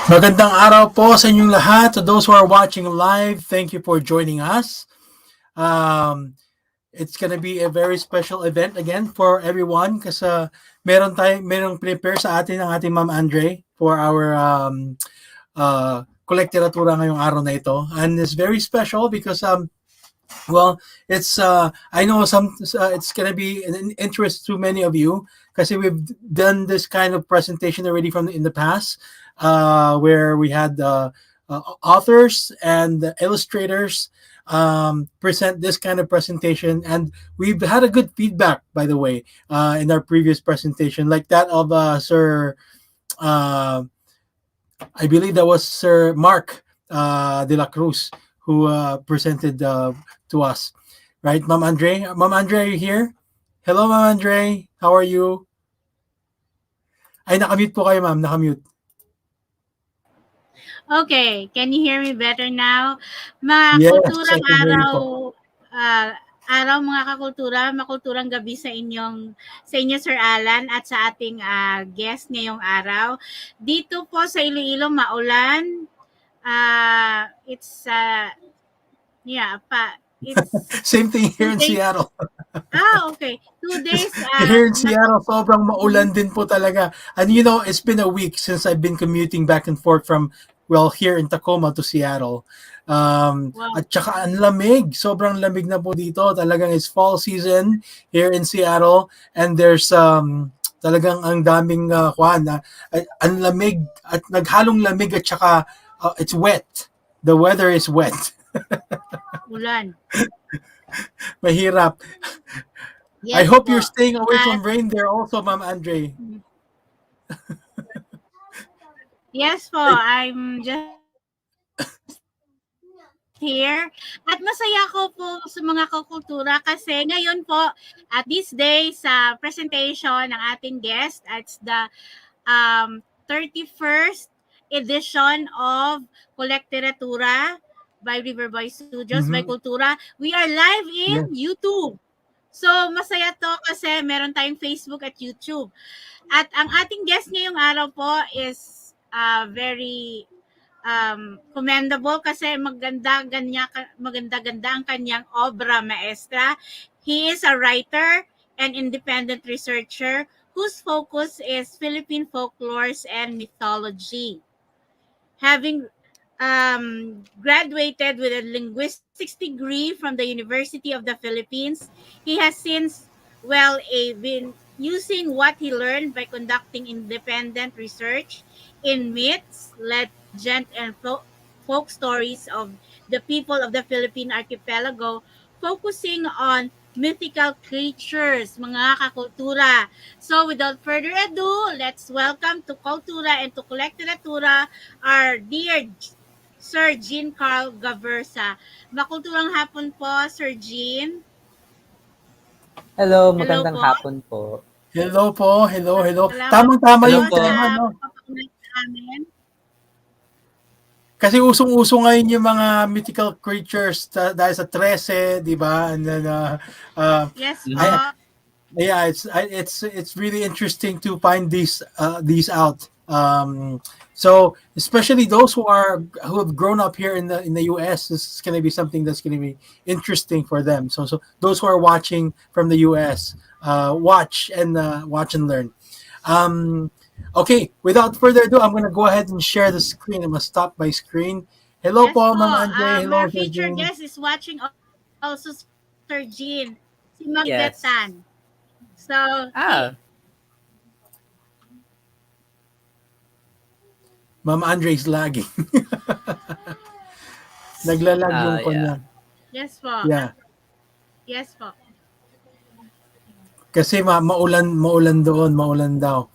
Magandang araw po sa inyong lahat. To those who are watching live, thank you for joining us. It's gonna be a very special event again for everyone kasi merong prepare sa atin ang ating Ma'am Andre for our kolektratura ngayong araw na ito. And it's very special because well, it's I know it's gonna be an interest to many of you because we've done this kind of presentation already in the past, where we had authors and illustrators present this kind of presentation, and we've had a good feedback, by the way, in our previous presentation, like that of Sir. I believe that was Sir Mark de la Cruz who presented to us, right, Ma'am Andre? Ma'am Andre, are you here? Hello, Ma'am Andre. How are you? Ay, nakamute po kayo, ma'am. Nakamute. Okay, can you hear me better now? Mga Yes, kulturang I can hear you araw, po. mga kakultura, makulturang gabi sa inyo Sir Alan at sa ating guest ngayong araw. Dito po sa Iloilo maulan. It's Same thing here in Seattle. Okay. 2 days. Here in Seattle, sobrang maulan din po talaga. And you know, it's been a week since I've been commuting back and forth from, well, here in Tacoma to Seattle. Wow. At saka ang lamig. Sobrang lamig na po dito. Talagang it's fall season here in Seattle. And there's talagang ang daming ang lamig at naghalong lamig at saka it's wet. The weather is wet. Ulan. Mahirap. Yes, I hope po. you're staying away from rain there also, Ma'am Andre. Yes po, I'm just here. At masaya ko po sa mga kakultura kasi ngayon po at this day sa presentation ng ating guest, it's the 31st edition of Kolekteratura by Riverboy Studios by Kultura. We are live in YouTube. So masaya to kasi meron tayong Facebook at YouTube. At ang ating guest ngayong araw po is very commendable kasi maganda-ganda ang kanyang obra maestra. He is a writer and independent researcher whose focus is Philippine folklores and mythology. Having graduated with a linguistics degree from the University of the Philippines, he has since been using what he learned by conducting independent research in myths, legend, and folk stories of the people of the Philippine archipelago, focusing on mythical creatures, mga kakultura. So without further ado, let's welcome to Kultura and to Kolektratura our dear Sir Karl Gaverza. Makulturang hapon po, Sir Jean. Hello, magandang hapon po. Hello po, hello. Tamang-tama yung tema, no? Kasi usong-uso ngayon yung mga mythical creatures dahil sa 13, di ba? And then, yes, it's really interesting to find these out. So especially those who have grown up here in the US, this is going to be something that's going to be interesting for them. So those who are watching from the US, watch and learn. Okay, without further ado, I'm going to go ahead and share the screen. I'm going to stop my screen. Hello yes, po, Ma'am Andre. Hello, our featured guest is watching also, Sir Jean. Si Magbetan. Yes. So, Ma'am Andre's lagging. Naglalag yung kanya. Yes po. Yeah. Yes po. Kasi maulan doon, maulan daw.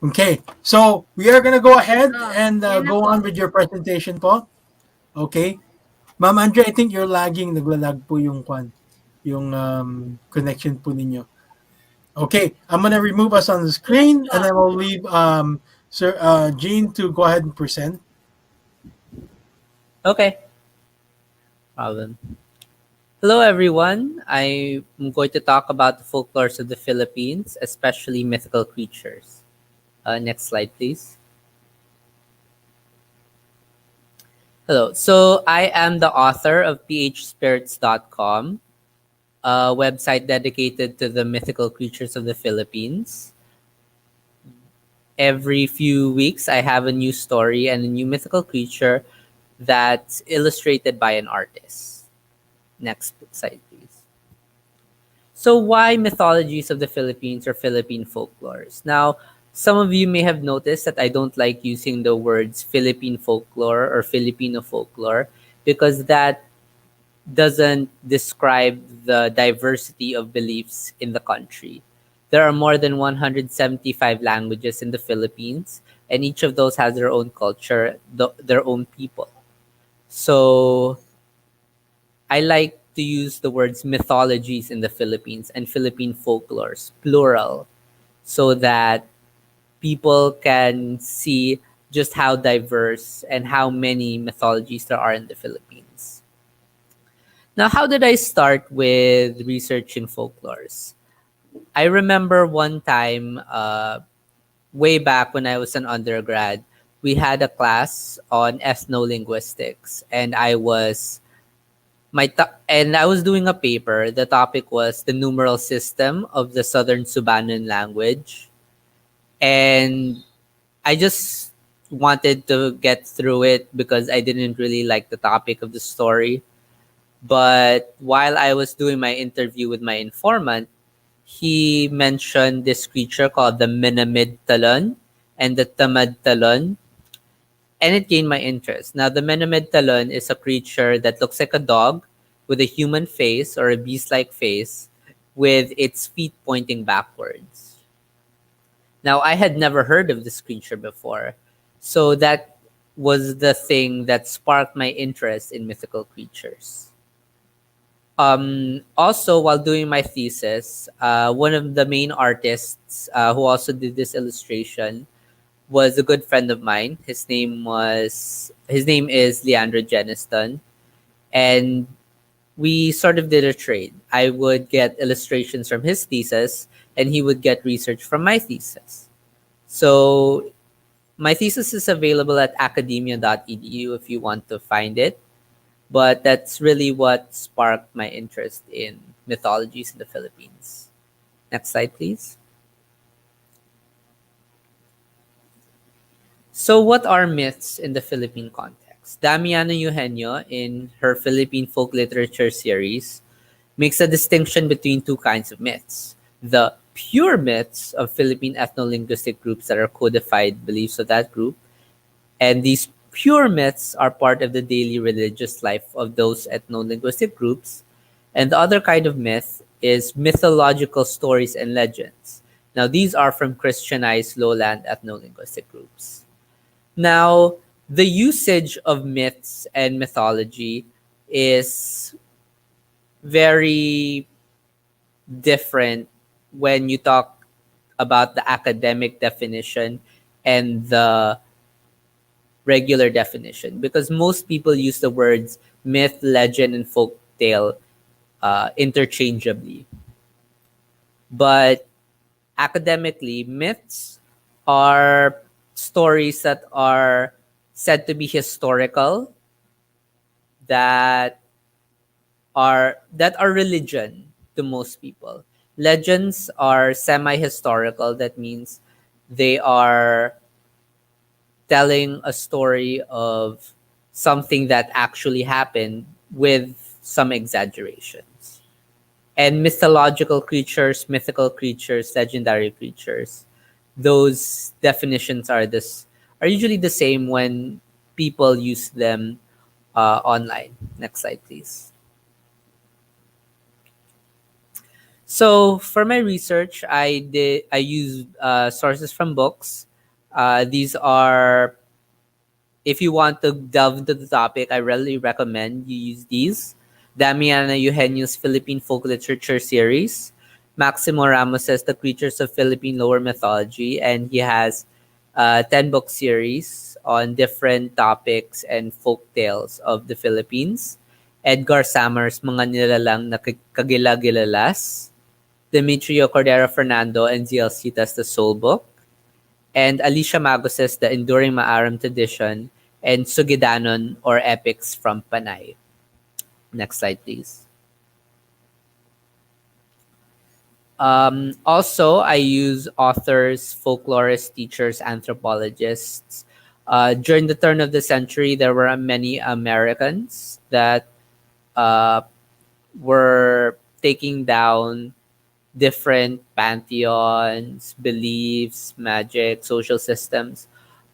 Okay, so we are gonna go ahead and go on with your presentation po. Okay. Ma'am Andre, I think you're lagging. Naglalag po yung connection po ninyo. Okay, I'm gonna remove us on the screen and then we'll leave Sir Jean to go ahead and present. Okay. Problem. Hello, everyone. I'm going to talk about the folklores of the Philippines, especially mythical creatures. Next slide, please. Hello. So I am the author of phspirits.com, a website dedicated to the mythical creatures of the Philippines. Every few weeks, I have a new story and a new mythical creature that's illustrated by an artist. Next slide, please. So, why mythologies of the Philippines or Philippine folklores? Now, some of you may have noticed that I don't like using the words Philippine folklore or Filipino folklore because that doesn't describe the diversity of beliefs in the country. There are more than 175 languages in the Philippines, and each of those has their own culture, their own people. So I like to use the words mythologies in the Philippines and Philippine folklores, plural, so that people can see just how diverse and how many mythologies there are in the Philippines. Now, how did I start with researching folklores? I remember one time, way back when I was an undergrad, we had a class on ethnolinguistics, and I was doing a paper. The topic was the numeral system of the Southern Subanon language, and I just wanted to get through it because I didn't really like the topic of the story. But while I was doing my interview with my informant, he mentioned this creature called the Minamid Talon and the Tamad Talon, and it gained my interest. Now, the Minamid Talon is a creature that looks like a dog with a human face or a beast like face with its feet pointing backwards. Now, I had never heard of this creature before, so that was the thing that sparked my interest in mythical creatures. Also, while doing my thesis, one of the main artists who also did this illustration was a good friend of mine. His name is Leandro Jeniston, and we sort of did a trade. I would get illustrations from his thesis, and he would get research from my thesis. So my thesis is available at academia.edu if you want to find it. But that's really what sparked my interest in mythologies in the Philippines. Next slide, please. So, what are myths in the Philippine context? Damiano Eugenio, in her Philippine folk literature series, makes a distinction between two kinds of myths: the pure myths of Philippine ethno-linguistic groups that are codified beliefs of that group, and these pure myths are part of the daily religious life of those ethno-linguistic groups. And the other kind of myth is mythological stories and legends. Now, these are from Christianized lowland ethno-linguistic groups. Now, the usage of myths and mythology is very different when you talk about the academic definition and the regular definition, because most people use the words myth, legend, and folk tale interchangeably. But academically, myths are stories that are said to be historical, that are religion to most people. Legends are semi-historical. That means they are telling a story of something that actually happened with some exaggerations. And mythical creatures, legendary creatures, those definitions are usually the same when people use them online. Next slide, please. So for my research, I used sources from books. These are, if you want to delve into the topic, I really recommend you use these: Damiana Eugenio's Philippine Folk Literature series, Maximo Ramos's The Creatures of Philippine Lower Mythology, and he has a 10-book series on different topics and folk tales of the Philippines. Edgar Sammer's Mga Nilalang na Kagila-gilalas, Demetrio Cordero Fernando and ZL Citas The Soul Book, and Alicia Magos's The Enduring Maaram Tradition, and Sugidanon or epics from Panay. Next slide, please. Also, I use authors, folklorists, teachers, anthropologists. During the turn of the century, there were many Americans that uh, were taking down different pantheons, beliefs, magic, social systems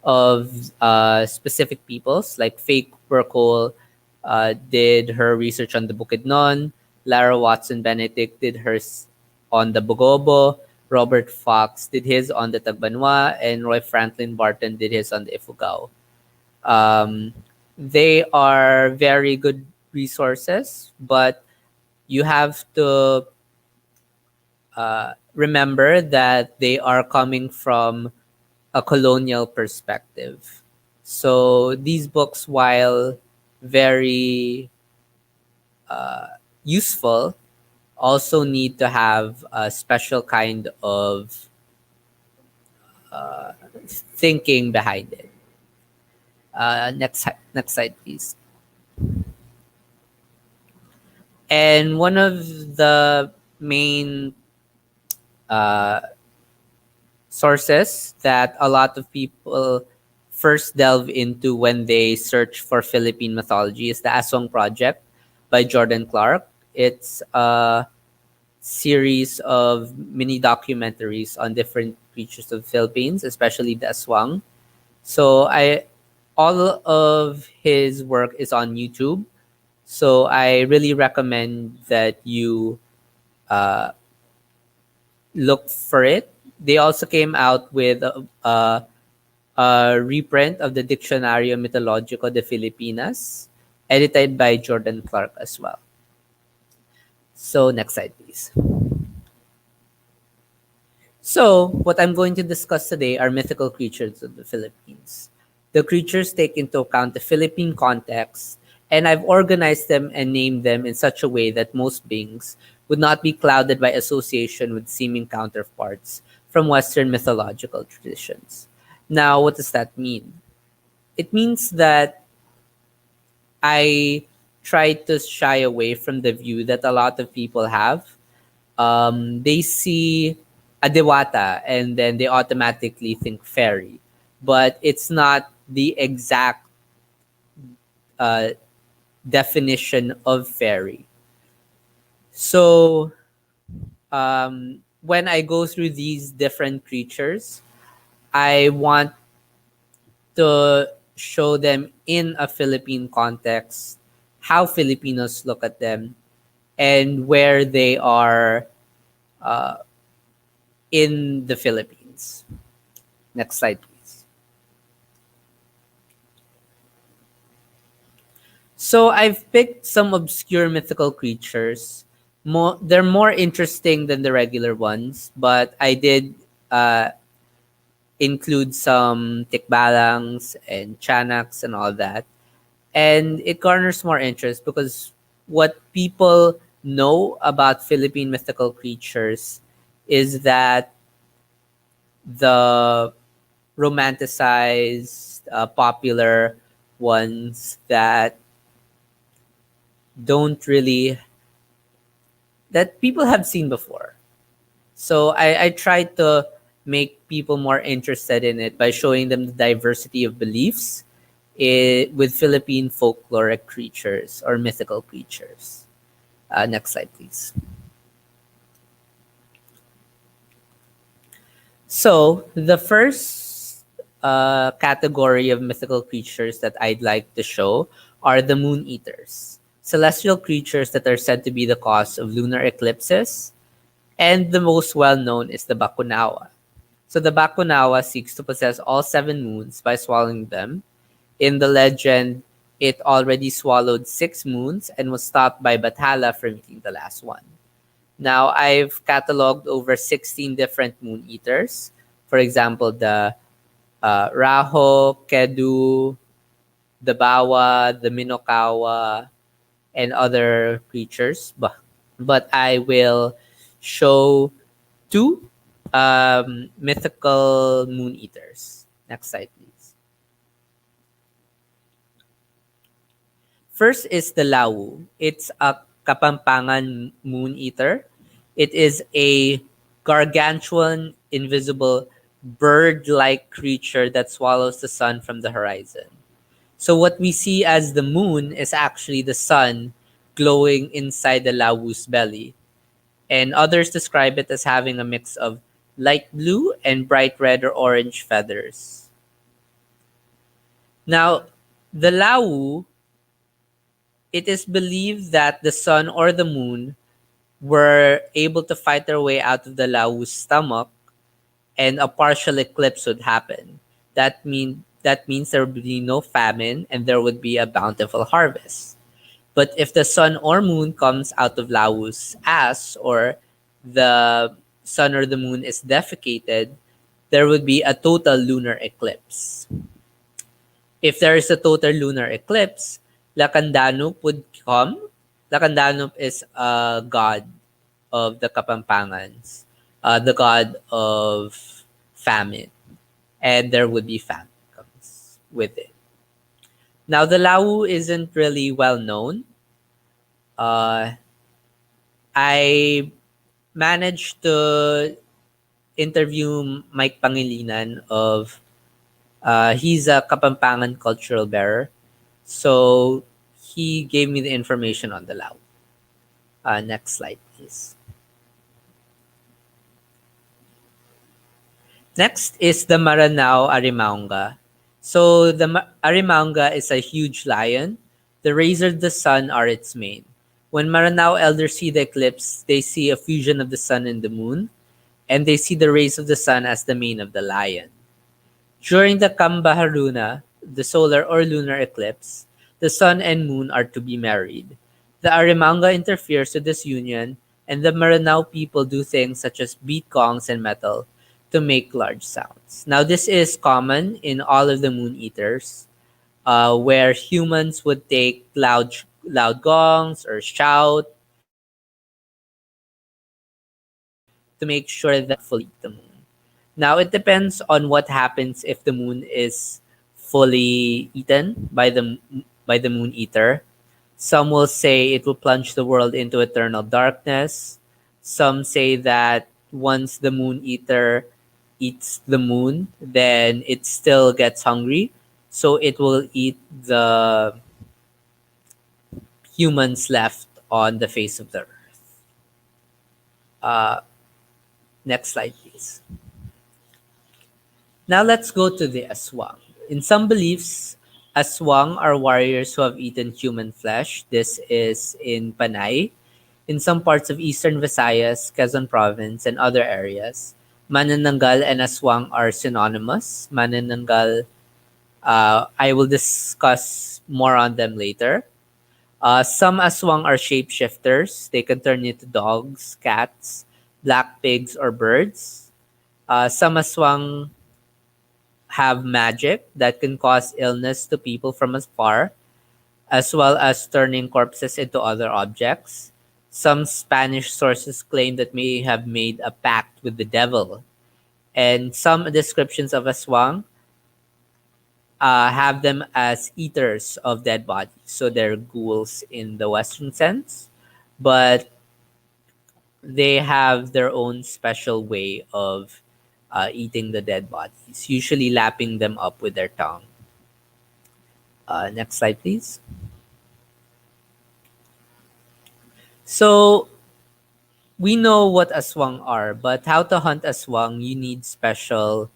of specific peoples. Like Faye Burkle did her research on the Bukidnon, Lara Watson Benedict did hers on the Bogobo, Robert Fox did his on the Tagbanwa, and Roy Franklin Barton did his on the Ifugao. Um, they are very good resources, but you have to remember that they are coming from a colonial perspective. So these books, while very useful, also need to have a special kind of thinking behind it. Next slide, please. And one of the main sources that a lot of people first delve into when they search for Philippine mythology is the Aswang Project by Jordan Clark. It's a series of mini documentaries on different creatures of the Philippines, especially the Aswang. So all of his work is on YouTube. So I really recommend that you look for it. They also came out with a reprint of the Diccionario Mitologico de Filipinas, edited by Jordan Clark as well. So next slide, please. So what I'm going to discuss today are mythical creatures of the Philippines. The creatures take into account the Philippine context, and I've organized them and named them in such a way that most beings would not be clouded by association with seeming counterparts from Western mythological traditions. Now, what does that mean? It means that I try to shy away from the view that a lot of people have. They see a dewata and then they automatically think fairy, but it's not the exact uh, definition of fairy. So when I go through these different creatures, I want to show them in a Philippine context, how Filipinos look at them, and where they are in the Philippines. Next slide, please. So I've picked some obscure mythical creatures. They're more interesting than the regular ones, but I did include some tikbalangs and chanaks and all that. And it garners more interest because what people know about Philippine mythical creatures is that the romanticized, popular ones that don't really, that people have seen before. So I try to make people more interested in it by showing them the diversity of beliefs with Philippine folkloric creatures or mythical creatures. Next slide, please. So the first category of mythical creatures that I'd like to show are the moon eaters, celestial creatures that are said to be the cause of lunar eclipses, and the most well-known is the Bakunawa. So the Bakunawa seeks to possess all 7 moons by swallowing them. In the legend, it already swallowed 6 moons and was stopped by Bathala from eating the last one. Now, I've cataloged over 16 different moon eaters. For example, the Raho, Kedu, the Bawa, the Minokawa, and other creatures. But I will show 2 mythical moon eaters. Next slide, please. First is the lawu. It's a Kapampangan moon eater. It is a gargantuan, invisible, bird-like creature that swallows the sun from the horizon. So what we see as the moon is actually the sun glowing inside the lawu's belly. And others describe it as having a mix of light blue and bright red or orange feathers. Now, the lawu, it is believed that the sun or the moon were able to fight their way out of the lawu's stomach and a partial eclipse would happen. That means there would be no famine and there would be a bountiful harvest. But if the sun or moon comes out of Lawu's ass or the sun or the moon is defecated, there would be a total lunar eclipse. If there is a total lunar eclipse, Lakandanup would come. Lakandanup is a god of the Kapampangans, the god of famine, and there would be famine comes with it. Now, the Lawu isn't really well known. Uh, I managed to interview Mike Pangilinan of he's a Kapampangan cultural bearer. So he gave me the information on the Lao. Next slide, please. Next is the Maranao Arimaunga. So the Arimaunga is a huge lion. The rays of the sun are its mane. When Maranao elders see the eclipse, they see a fusion of the sun and the moon, and they see the rays of the sun as the mane of the lion. During the Kambaharuna, the solar or lunar eclipse, the sun and moon are to be married. The Arimanga interferes with this union, and the Maranao people do things such as beat gongs and metal to make large sounds. Now, this is common in all of the moon eaters, where humans would take loud gongs or shout to make sure that fully the moon. Now, it depends on what happens if the moon is fully eaten by the moon eater. Some will say it will plunge the world into eternal darkness. Some say that once the moon eater eats the moon, then it still gets hungry. So it will eat the humans left on the face of the earth. Uh, Next slide, please. Now let's go to the aswang. In some beliefs, aswang are warriors who have eaten human flesh. This is in Panay. In some parts of eastern Visayas, Quezon Province, and other areas, manananggal and aswang are synonymous. Manananggal, I will discuss more on them later. Some aswang are shapeshifters. They can turn into dogs, cats, black pigs, or birds. Some aswang have magic that can cause illness to people from afar, as well as turning corpses into other objects. Some Spanish sources claim that may have made a pact with the devil, and some descriptions of aswang have them as eaters of dead bodies. So they're ghouls in the Western sense, but they have their own special way of eating the dead bodies, usually lapping them up with their tongue. Next slide, please. So we know what aswang are, but how to hunt aswang, you need special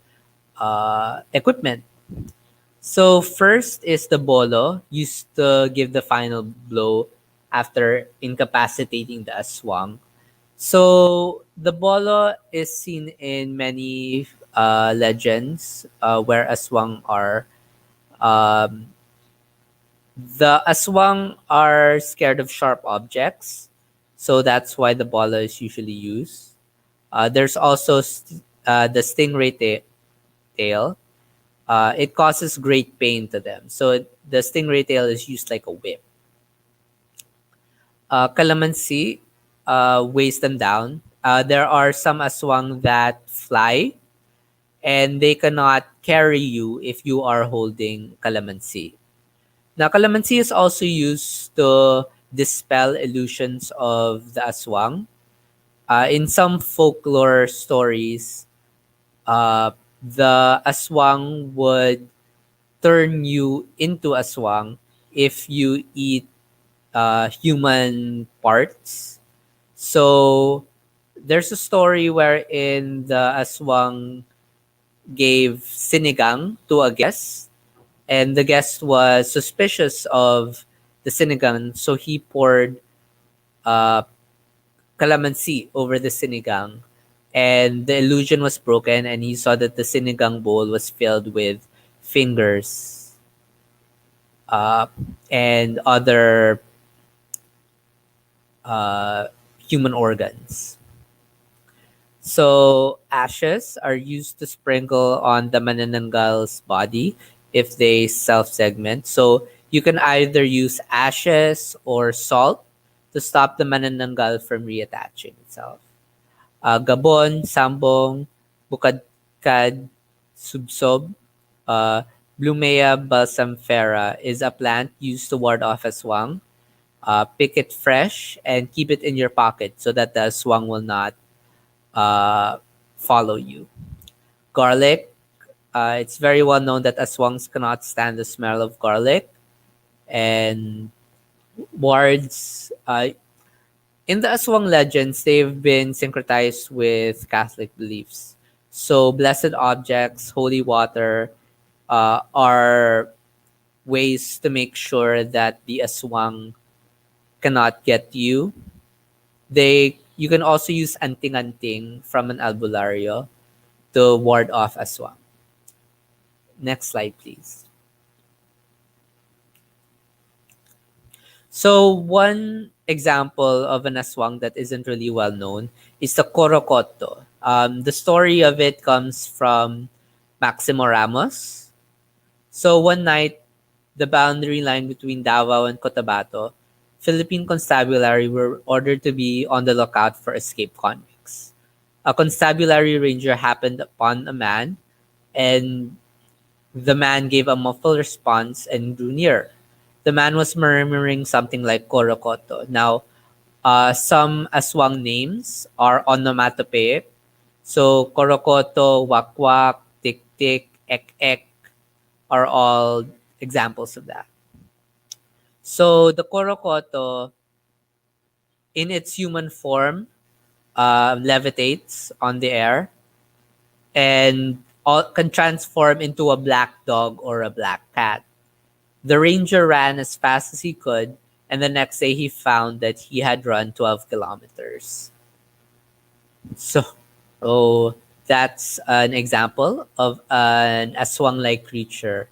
equipment. So first is the bolo, used to give the final blow after incapacitating the aswang. So the bolo is seen in many legends where aswang are. Um, the aswang are scared of sharp objects, so that's why the bolo is usually used. There's also the stingray tail. It causes great pain to them, so the stingray tail is used like a whip. Calamansi weighs them down. There are some aswang that fly, and they cannot carry you if you are holding calamansi. Now, calamansi is also used to dispel illusions of the aswang. In some folklore stories, the aswang would turn you into aswang if you eat human parts. So there's a story wherein the aswang gave sinigang to a guest, and the guest was suspicious of the sinigang, so he poured uh, calamansi over the sinigang, and the illusion was broken, and he saw that the sinigang bowl was filled with fingers uh, and other uh, human organs. So ashes are used to sprinkle on the manananggal's body if they self-segment. So you can either use ashes or salt to stop the manananggal from reattaching itself. Gabon, sambong, bukadkad, subsob, uh, Blumea balsamifera is a plant used to ward off aswang. Pick it fresh and keep it in your pocket so that the aswang will not uh, follow you. Garlic. It's very well known that aswangs cannot stand the smell of garlic. And wards. In the aswang legends, they've been syncretized with Catholic beliefs. So, blessed objects, holy water are ways to make sure that the aswang cannot get you. You can also use anting-anting from an albulario to ward off aswang. Next slide, please. So one example of an aswang that isn't really well known is the Korokoto. The story of it comes from Maximo Ramos. So one night, the boundary line between Davao and Cotabato, Philippine constabulary were ordered to be on the lookout for escaped convicts. A constabulary ranger happened upon a man, and the man gave a muffled response and drew near. The man was murmuring something like Korokoto. Now, some aswang names are onomatopoeic. So, Korokoto, Wakwak, Tik Tik, Ek Ek are all examples of that. So, the Korokoto, in its human form, levitates on the air and can transform into a black dog or a black cat. The ranger ran as fast as he could, and the next day he found that he had run 12 kilometers. So, oh, that's an example of an aswang-like creature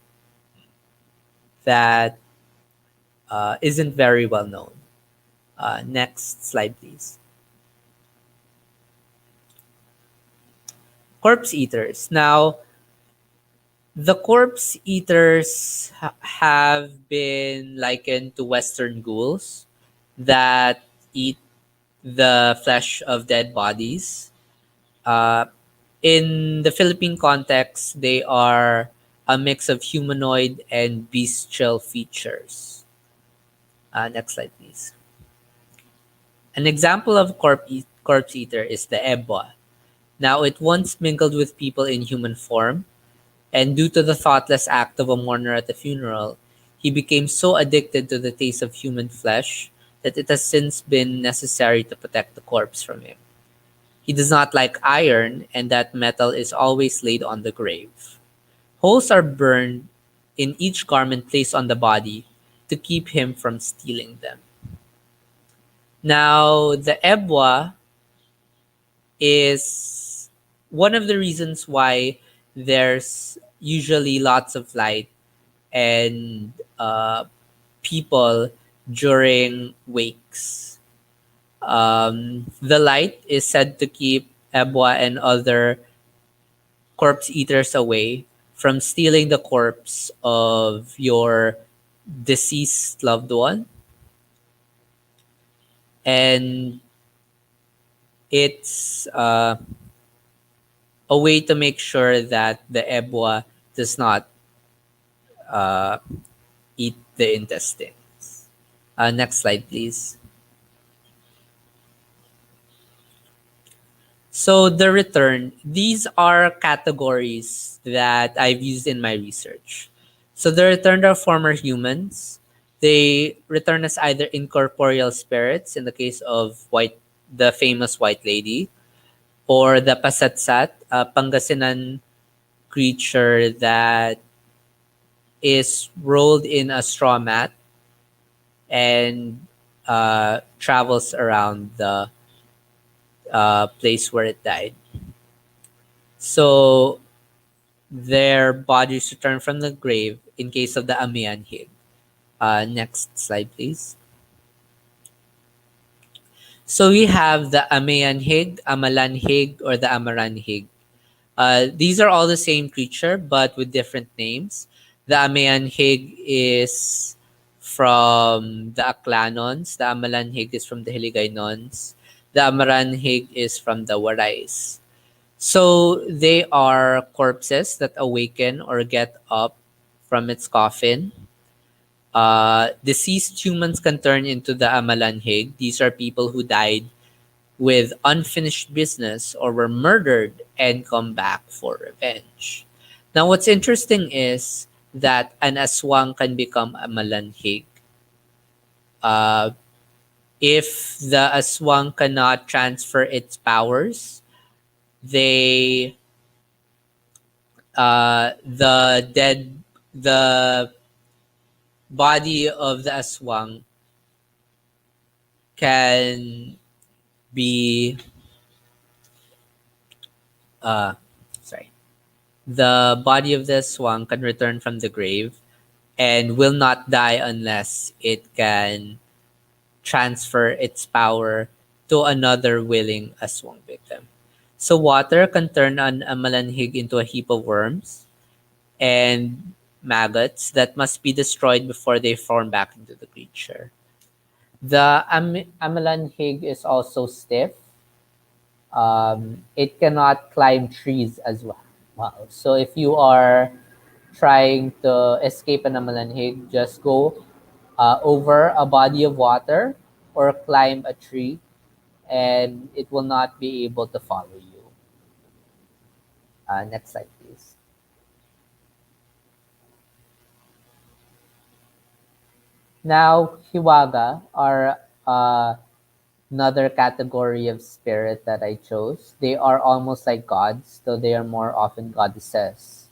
that isn't very well known. Next slide, please. Corpse eaters. Now, the corpse eaters have been likened to Western ghouls that eat the flesh of dead bodies. Uh, in the Philippine context, they are a mix of humanoid and bestial features. Next slide, please. An example of corpse eater is the ebwa. Now, it once mingled with people in human form, and due to the thoughtless act of a mourner at a funeral, he became so addicted to the taste of human flesh that it has since been necessary to protect the corpse from him. He does not like iron, and that metal is always laid on the grave. Holes are burned in each garment placed on the body to keep him from stealing them. Now, the ebwa is one of the reasons why there's usually lots of light and people during wakes. The light is said to keep ebwa and other corpse eaters away from stealing the corpse of your deceased loved one. And it's a way to make sure that the ebwa does not uh, eat the intestines. Next slide, please. So the return, these are categories that I've used in my research. So the return are former humans. They return as either incorporeal spirits in the case of the famous White Lady, or the Pasatsat, a Pangasinan creature that is rolled in a straw mat and travels around the place where it died. So their bodies return from the grave in case of the Amianhig. Next slide, please. So we have the Amianhig, Amalanhig, or the Amaranhig. These are all the same creature, but with different names. The Amianhig is from the Aklanons. The Amalanhig is from the Hiligaynons. The Amaranhig is from the Warais. So they are corpses that awaken or get up from its coffin. Deceased humans can turn into the Amalanhig. These are people who died with unfinished business or were murdered and come back for revenge. Now, what's interesting is that an aswang can become a malanhig. Uh, if the aswang cannot transfer its powers, they the body of the aswang can be uh sorry the body of the aswang can return from the grave and will not die unless it can transfer its power to another willing aswang victim. So water can turn a malanhig into a heap of worms and maggots that must be destroyed before they form back into the creature. The amalanhig is also stiff. It cannot climb trees as well. Wow. So if you are trying to escape an amalanhig, just go over a body of water or climb a tree, and it will not be able to follow you. Next slide, please. Now, hiwaga are another category of spirit that I chose. They are almost like gods, though they are more often goddesses,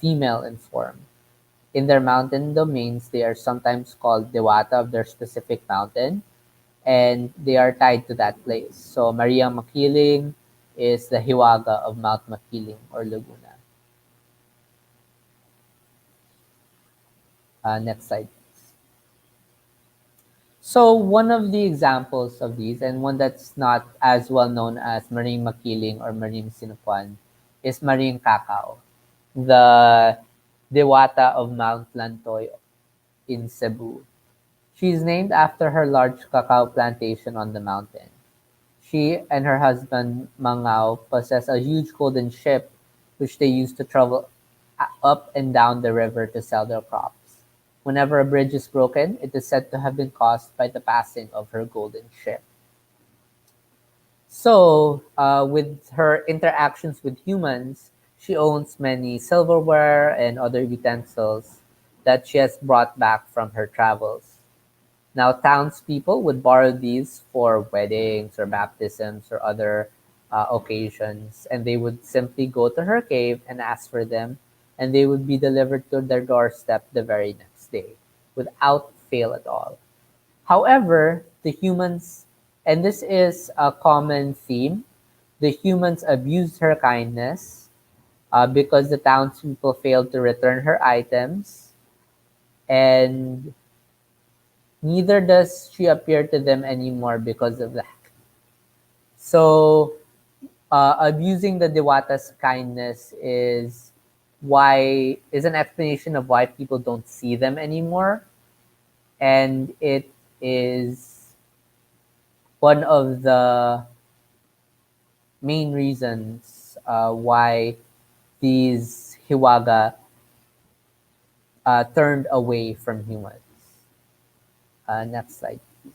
female in form. In their mountain domains, they are sometimes called Dewata of their specific mountain, and they are tied to that place. So Maria Makiling is the Hiwaga of Mount Makiling or Laguna. Next slide. So one of the examples of these, and one that's not as well known as Marine Makiling or Marine Sinupuan, is Marine Kakao, the Dewata of Mount Lantoy in Cebu. She is named after her large cacao plantation on the mountain. She and her husband Mangao possess a huge golden ship which they use to travel up and down the river to sell their crops. Whenever a bridge is broken, it is said to have been caused by the passing of her golden ship. So, with her interactions with humans, she owns many silverware and other utensils that she has brought back from her travels. Now, townspeople would borrow these for weddings or baptisms or other occasions, and they would simply go to her cave and ask for them, and they would be delivered to their doorstep the very next day without fail at all. However, the humans, and this is a common theme, the humans abused her kindness because the townspeople failed to return her items, and neither does she appear to them anymore because of that. So, abusing the Dewata's kindness is an explanation of why people don't see them anymore, and it is one of the main reasons why these Hiwaga turned away from humans. Next slide, please.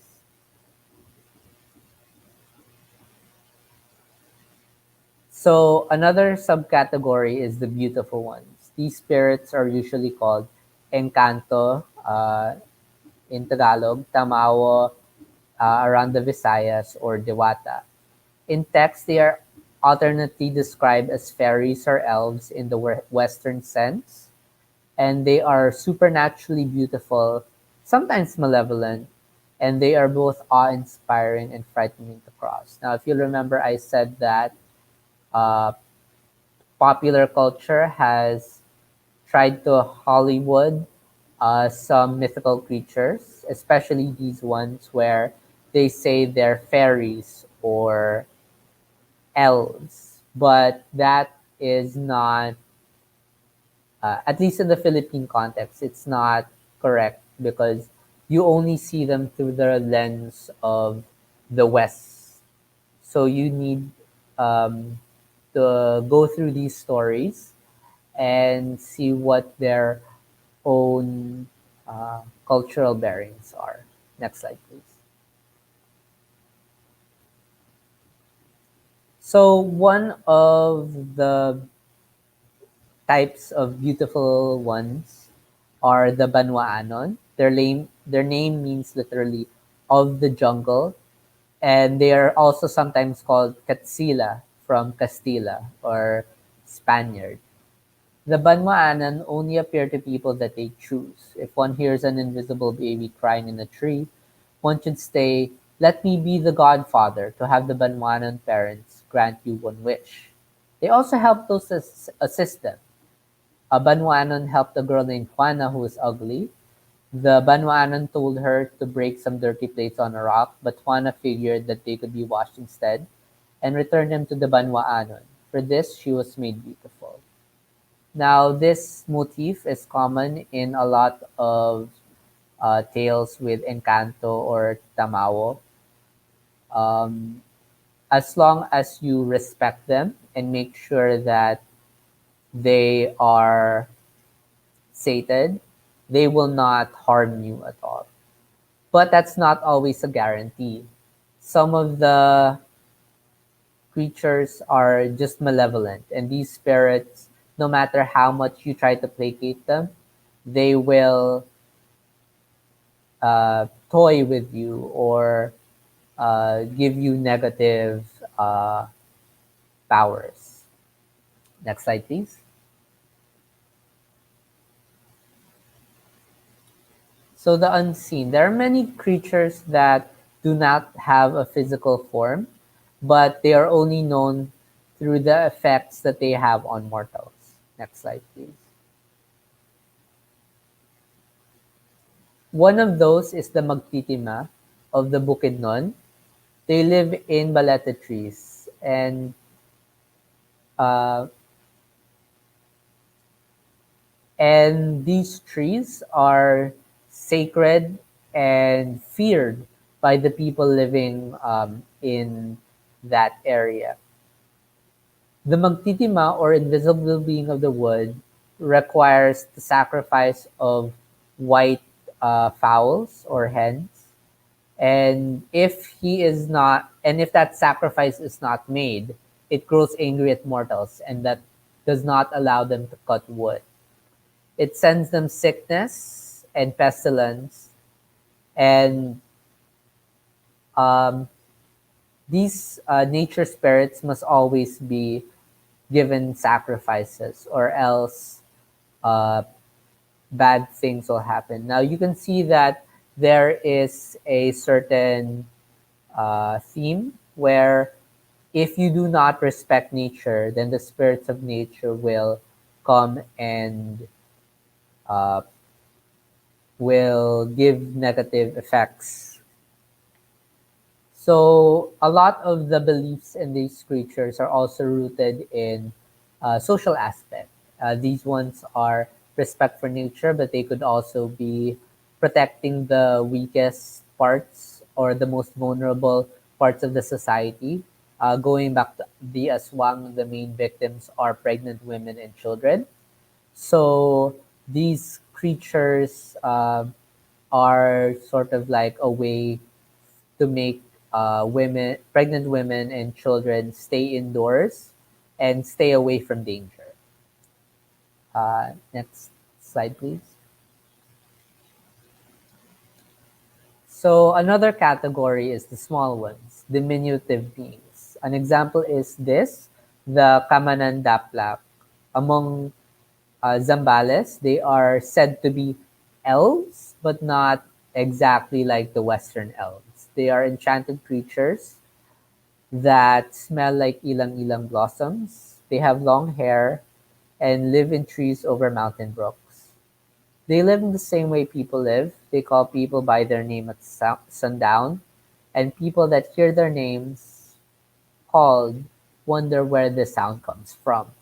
So another subcategory is the beautiful ones. These spirits are usually called Encanto in Tagalog, Tamawo around the Visayas, or Dewata. In text, they are alternately described as fairies or elves in the Western sense, and they are supernaturally beautiful, sometimes malevolent, and they are both awe-inspiring and frightening to cross. Now, if you remember, I said that uh, popular culture has tried to Hollywood some mythical creatures, especially these ones where they say they're fairies or elves, but that is not, at least in the Philippine context, it's not correct because you only see them through the lens of the West. So you need um, to go through these stories and see what their own cultural bearings are. Next slide, please. So one of the types of beautiful ones are the Banwaanon. Their name means literally of the jungle, and they are also sometimes called Katsila from Castilla or Spaniard. The Banwaanan only appear to people that they choose. If one hears an invisible baby crying in a tree, one should say, "Let me be the godfather to have the Banwaanan parents grant you one wish." They also help those assist them. A Banwaanan helped a girl named Juana who was ugly. The Banwaanan told her to break some dirty plates on a rock, but Juana figured that they could be washed instead and returned them to the Banwaanan. For this, she was made beautiful. Now, this motif is common in a lot of tales with Encanto or Tamawo. Um, as long as you respect them and make sure that they are sated, they will not harm you at all. But that's not always a guarantee. Some of the creatures are just malevolent, and these spirits, no matter how much you try to placate them, they will toy with you or give you negative uh, powers. Next slide, please. So the unseen. There are many creatures that do not have a physical form, but they are only known through the effects that they have on mortals. Next slide, please. One of those is the Magtitima of the Bukidnon. They live in balete trees, uh, and these trees are sacred and feared by the people living in that area. The magtitima or invisible being of the wood requires the sacrifice of white fowls or hens. And if that sacrifice is not made, it grows angry at mortals and that does not allow them to cut wood. It sends them sickness and pestilence, and um, these nature spirits must always be given sacrifices, or else uh, bad things will happen. Now you can see that there is a certain theme where if you do not respect nature, then the spirits of nature will come and uh, will give negative effects. So a lot of the beliefs in these creatures are also rooted in social aspect. These ones are respect for nature, but they could also be protecting the weakest parts or the most vulnerable parts of the society. Going back to the Aswang, the main victims are pregnant women and children. So these creatures are sort of like a way to make pregnant women, and children stay indoors and stay away from danger. Next slide, please. So another category is the small ones, diminutive beings. An example is this, the Kamanandaplak. Among Zambales, they are said to be elves, but not exactly like the Western elves. They are enchanted creatures that smell like ilang-ilang blossoms. They have long hair and live in trees over mountain brooks. They live in the same way people live. They call people by their name at sundown, and people that hear their names called wonder where the sound comes from.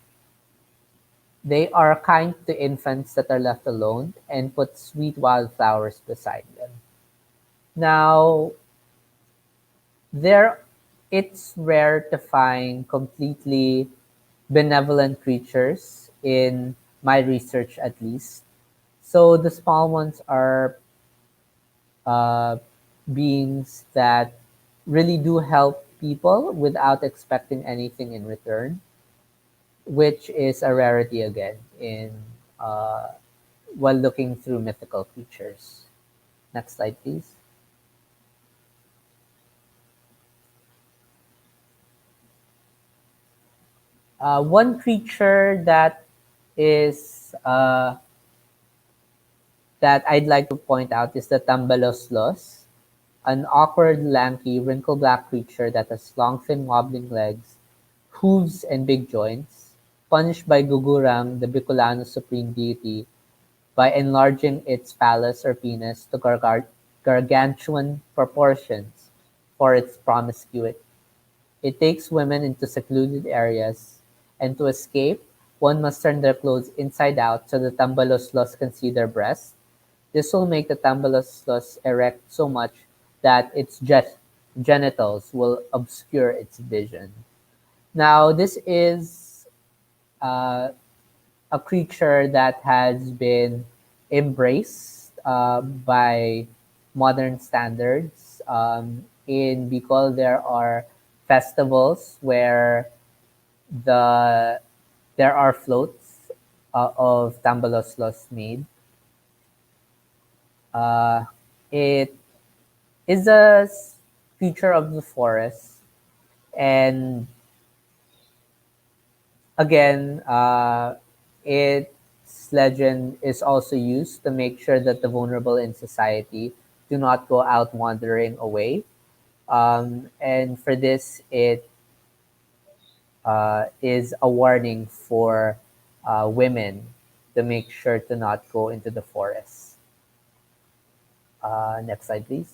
They are kind to infants that are left alone and put sweet wildflowers beside them. Now, there it's rare to find completely benevolent creatures in my research at least. So the small ones are uh, beings that really do help people without expecting anything in return, which is a rarity again in uh, while looking through mythical creatures. Next slide, please. One creature is that I'd like to point out is the Tambaloslos, an awkward, lanky, wrinkle-black creature that has long, thin, wobbling legs, hooves, and big joints, punished by Gugurang, the Bicolano supreme deity, by enlarging its phallus or penis to gargantuan proportions for its promiscuity. It takes women into secluded areas, and to escape, one must turn their clothes inside out so the tambaloslos can see their breasts. This will make the tambaloslos erect so much that its genitals will obscure its vision. Now, this is uh, a creature that has been embraced by modern standards. In Bicol, there are festivals where the there are floats of tambaloslos made. Uh, it is a creature of the forest, and again, its legend is also used to make sure that the vulnerable in society do not go out wandering away. And for this, it is a warning for women to make sure to not go into the forest. Next slide, please.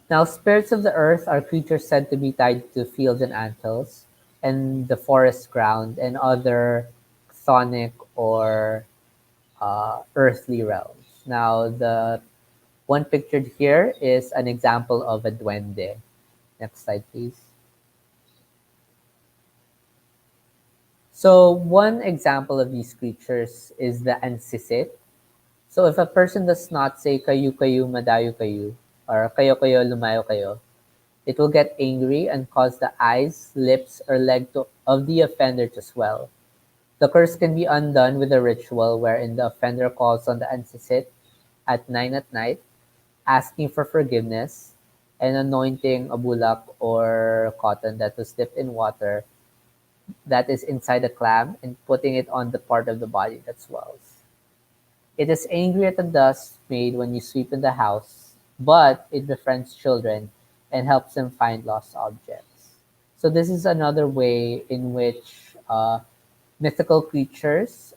Now, spirits of the earth are creatures said to be tied to fields and antles, and the forest ground, and other chthonic or earthly realms. Now, the one pictured here is an example of a duende. Next slide, please. So, one example of these creatures is the ansisit. So, if a person does not say kayu kayu madayo kayu, or kayo kayo lumayo kayo, it will get angry and cause the eyes, lips, or of the offender to swell. The curse can be undone with a ritual wherein the offender calls on the ansisit at 9 at night, asking for forgiveness, and anointing a bulak or cotton that was dipped in water that is inside the clam and putting it on the part of the body that swells. It is angry at the dust made when you sweep in the house, but it befriends children and helps them find lost objects. So this is another way in which mythical creatures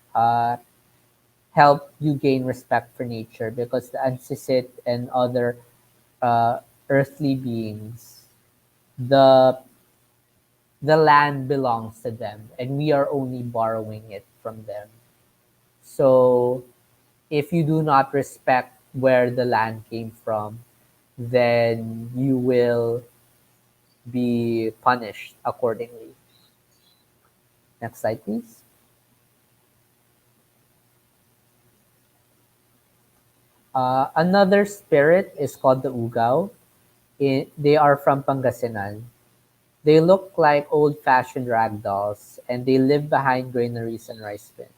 help you gain respect for nature, because the ancessit and other uh, earthly beings, the the land belongs to them, and we are only borrowing it from them. So if you do not respect where the land came from, then you will be punished accordingly. Next slide, please. Another spirit is called the Ugaw. They are from Pangasinan. They look like old-fashioned rag dolls, and they live behind granaries and rice bins.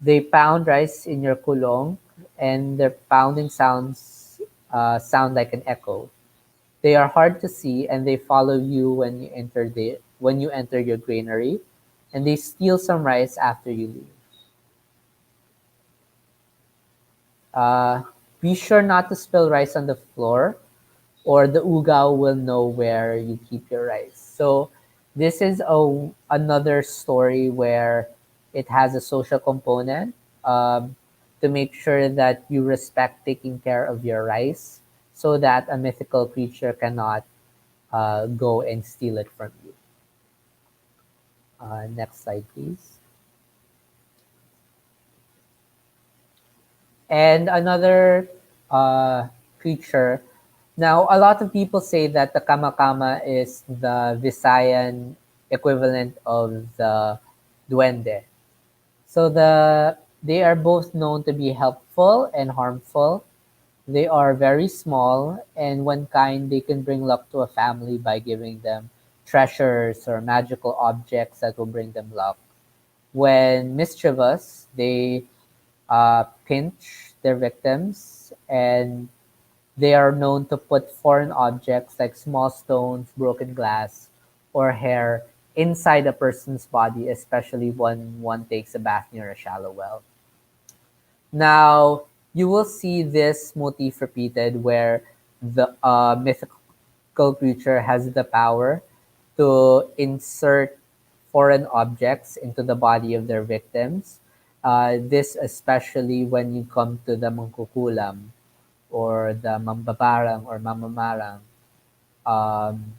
They pound rice in your kulong, and their pounding sounds sound like an echo. They are hard to see, and they follow you when you enter your granary, and they steal some rice after you leave. Uh, be sure not to spill rice on the floor, or the ugaw will know where you keep your rice. So this is another story where it has a social component, to make sure that you respect taking care of your rice so that a mythical creature cannot go and steal it from you. Next slide, please. And another uh, creature. Now, a lot of people say that the kamakama is the Visayan equivalent of the duende. So they are both known to be helpful and harmful. They are very small, and when kind, they can bring luck to a family by giving them treasures or magical objects that will bring them luck. When mischievous, they pinch their victims, and they are known to put foreign objects like small stones, broken glass, or hair inside a person's body, especially when one takes a bath near a shallow well. Now, you will see this motif repeated where the mythical creature has the power to insert foreign objects into the body of their victims. This especially when you come to the mangkukulam or the mambabarang or mamamarang. Um,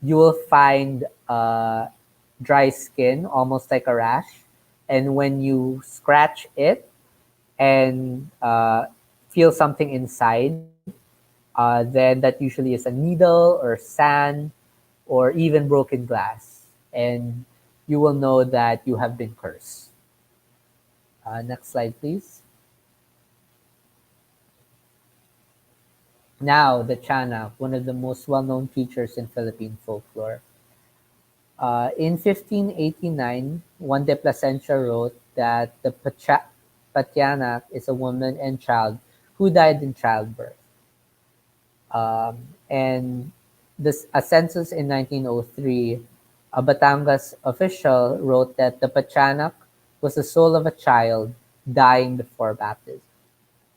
you will find dry skin, almost like a rash. And when you scratch it and feel something inside, then that usually is a needle or sand or even broken glass. And you will know that you have been cursed. Next slide, please. Now, the Tiyanak, one of the most well-known creatures in Philippine folklore. In 1589, Juan de Plasencia wrote that the Patianak is a woman and child who died in childbirth. And a census in 1903, a Batangas official wrote that the Patianak was the soul of a child dying before baptism.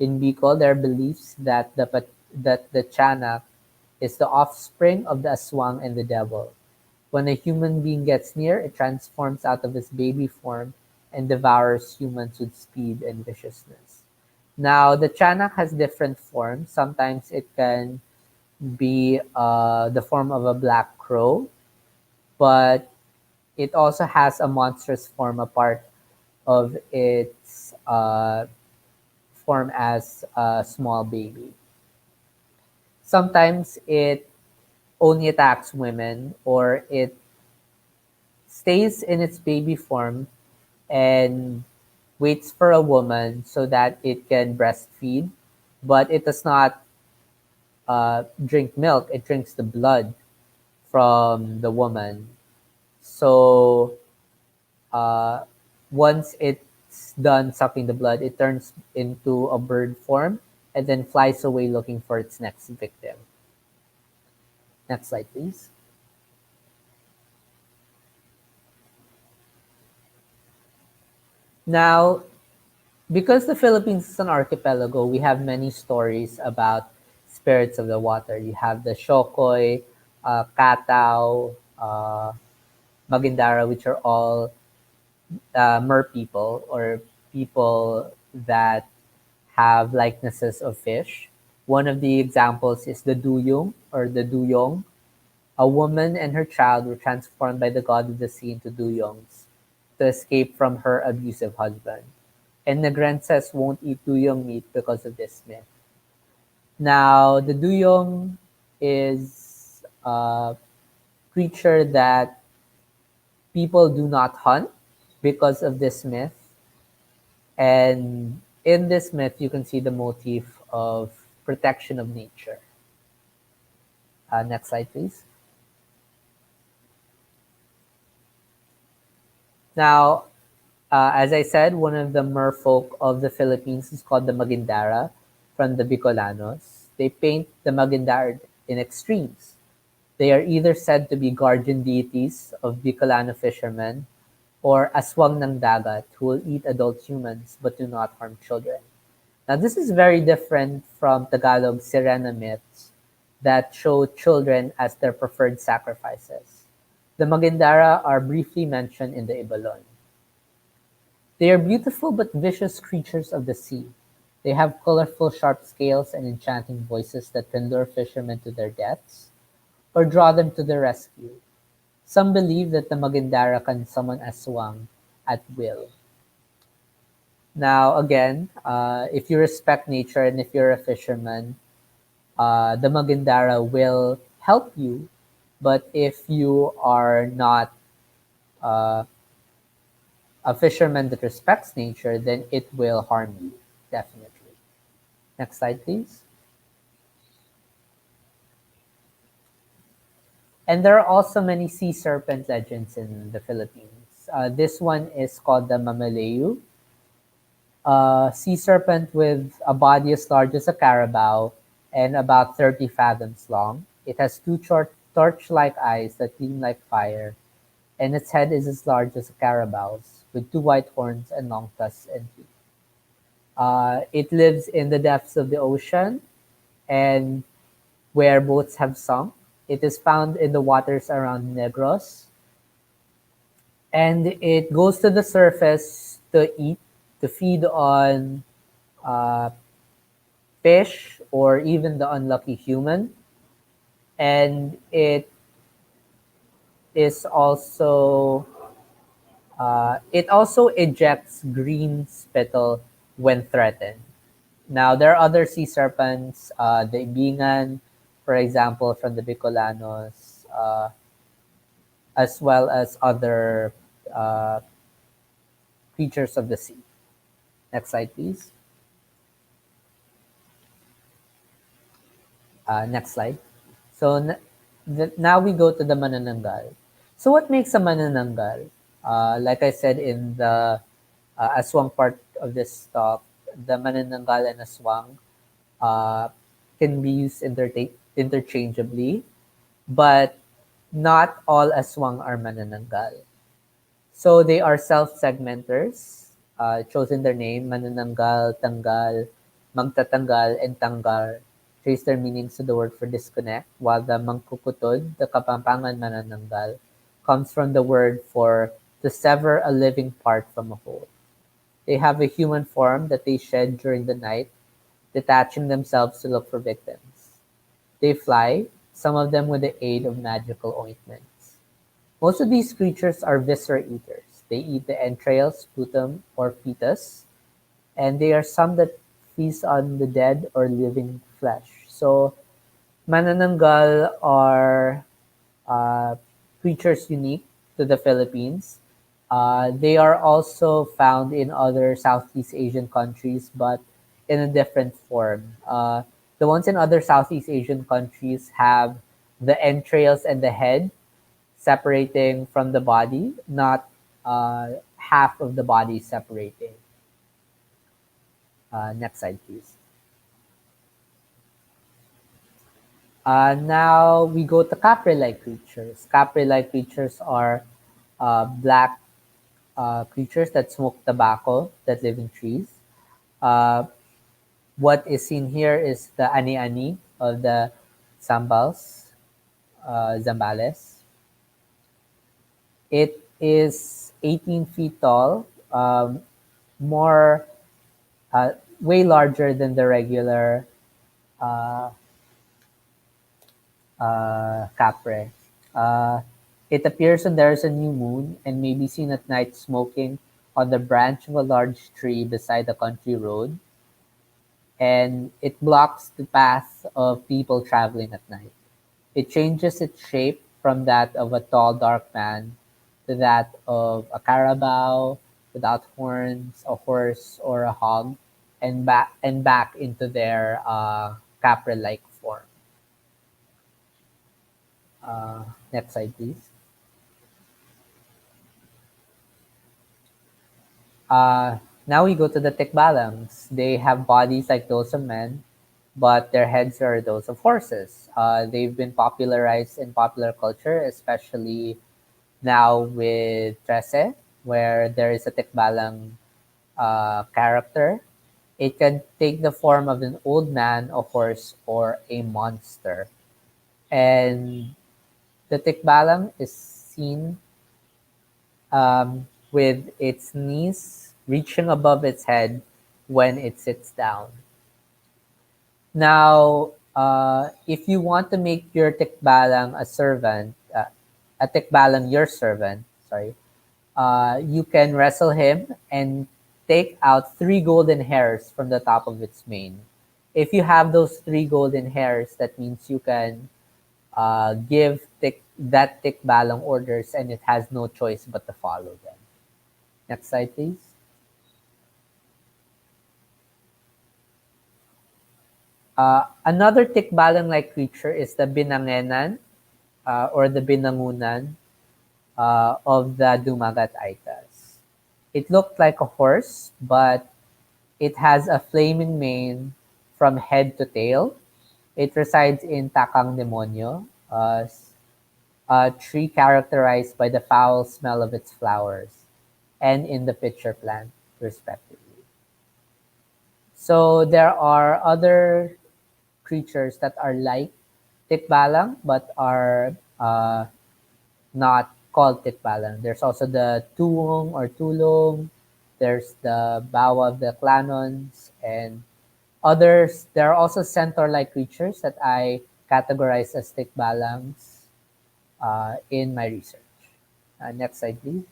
In Bicol, there are beliefs that the Tiyanak is the offspring of the aswang and the devil. When a human being gets near, it transforms out of its baby form and devours humans with speed and viciousness. Now, the Tiyanak has different forms. Sometimes it can be the form of a black crow, but it also has a monstrous form, a part of its form as a small baby. Sometimes it only attacks women, or it stays in its baby form and waits for a woman so that it can breastfeed, but it does not drink milk, it drinks the blood from the woman. So uh, once it's done sucking the blood, it turns into a bird form and then flies away looking for its next victim. Next slide, please. Now, because the Philippines is an archipelago, we have many stories about spirits of the water. You have the Shokoy, Kataw, Magindara, which are all mer people or people that have likenesses of fish. One of the examples is the Duyong or the Duyong. A woman and her child were transformed by the god of the sea into Duyongs to escape from her abusive husband. And Negrenses won't eat Duyong meat because of this myth. Now, the Duyong is a creature that people do not hunt because of this myth. And in this myth, you can see the motif of protection of nature. Next slide, please. Now, as I said, one of the merfolk of the Philippines is called the Magindara from the Bicolanos. They paint the Magindara in extremes. They are either said to be guardian deities of Bicolano fishermen or aswang ng dagat who will eat adult humans but do not harm children. Now, this is very different from Tagalog Sirena myths that show children as their preferred sacrifices. The Magindara are briefly mentioned in the Ibalon. They are beautiful but vicious creatures of the sea. They have colorful, sharp scales and enchanting voices that can lure fishermen to their deaths or draw them to their rescue. Some believe that the Magindara can summon aswang at will. Now, again, if you respect nature and if you're a fisherman, the Magindara will help you. But if you are not uh, a fisherman that respects nature, then it will harm you, definitely. Next slide, please. And there are also many sea serpent legends in the Philippines. This one is called the Mamalayu, a sea serpent with a body as large as a carabao and about 30 fathoms long. It has two short torch-like eyes that gleam like fire, and its head is as large as a carabao's, with two white horns and long tusks and teeth. It lives in the depths of the ocean and where boats have sunk. It is found in the waters around Negros, and it goes to the surface to eat, to feed on uh, fish or even the unlucky human. And is also it also ejects green spittle when threatened. Now there are other sea serpents, the Ibingan, for example, from the Bicolanos, as well as other uh, creatures of the sea. Next slide, please. Next slide. So now we go to the manananggal. So what makes a manananggal? Like I said in the aswang part of this talk, the manananggal and aswang uh, can be used interchangeably, but not all aswang are manananggal. So they are self-segmenters, chosen their name, manananggal, tanggal, magtatanggal, and tanggal, trace their meanings to the word for disconnect, while the mangkukutod, the Kapampangan manananggal, comes from the word for to sever a living part from a whole. They have a human form that they shed during the night, detaching themselves to look for victims. They fly, some of them with the aid of magical ointments. Most of these creatures are viscera eaters. They eat the entrails, sputum, or fetus, and they are some that feast on the dead or living flesh. So, manananggal are uh, creatures unique to the Philippines. They are also found in other Southeast Asian countries, but in a different form. The ones in other Southeast Asian countries have the entrails and the head separating from the body, not half of the body separating. Next slide, please. Now we go to capre-like creatures. Capre-like creatures are black creatures that smoke tobacco that live in trees. Uh, what is seen here is the ani-ani of the zambales. It is 18 feet tall, more way larger than the regular uh, capre. Uh, it appears when there is a new moon and may be seen at night smoking on the branch of a large tree beside the country road, and it blocks the path of people traveling at night. It changes its shape from that of a tall, dark man to that of a carabao without horns, a horse, or a hog. and back into their capra-like form. Next slide, please. Now we go to the tikbalams. They have bodies like those of men, but their heads are those of horses. They've been popularized in popular culture, especially now with Trece, where there is a tikbalang character. It can take the form of an old man, a horse, or a monster. And the tikbalang is seen with its knees reaching above its head when it sits down. Now, if you want to make your tikbalang a tikbalang your servant, sorry, you can wrestle him and take out 3 golden hairs from the top of its mane. If you have those 3 golden hairs, that means you can give that tikbalang orders and it has no choice but to follow them. Next slide, please. Another tikbalang-like creature is the binangenan or the binangunan of the Dumagat Aitas. It looked like a horse, but it has a flaming mane from head to tail. It resides in Takang Demonyo, a tree characterized by the foul smell of its flowers, and in the pitcher plant, respectively. So there are other creatures that are like tikbalang but are not called tikbalang. There's also the tuwong or tulong. There's the bawa of the clanons and others. There are also centaur-like creatures that I categorize as tikbalangs in my research. Next slide, please.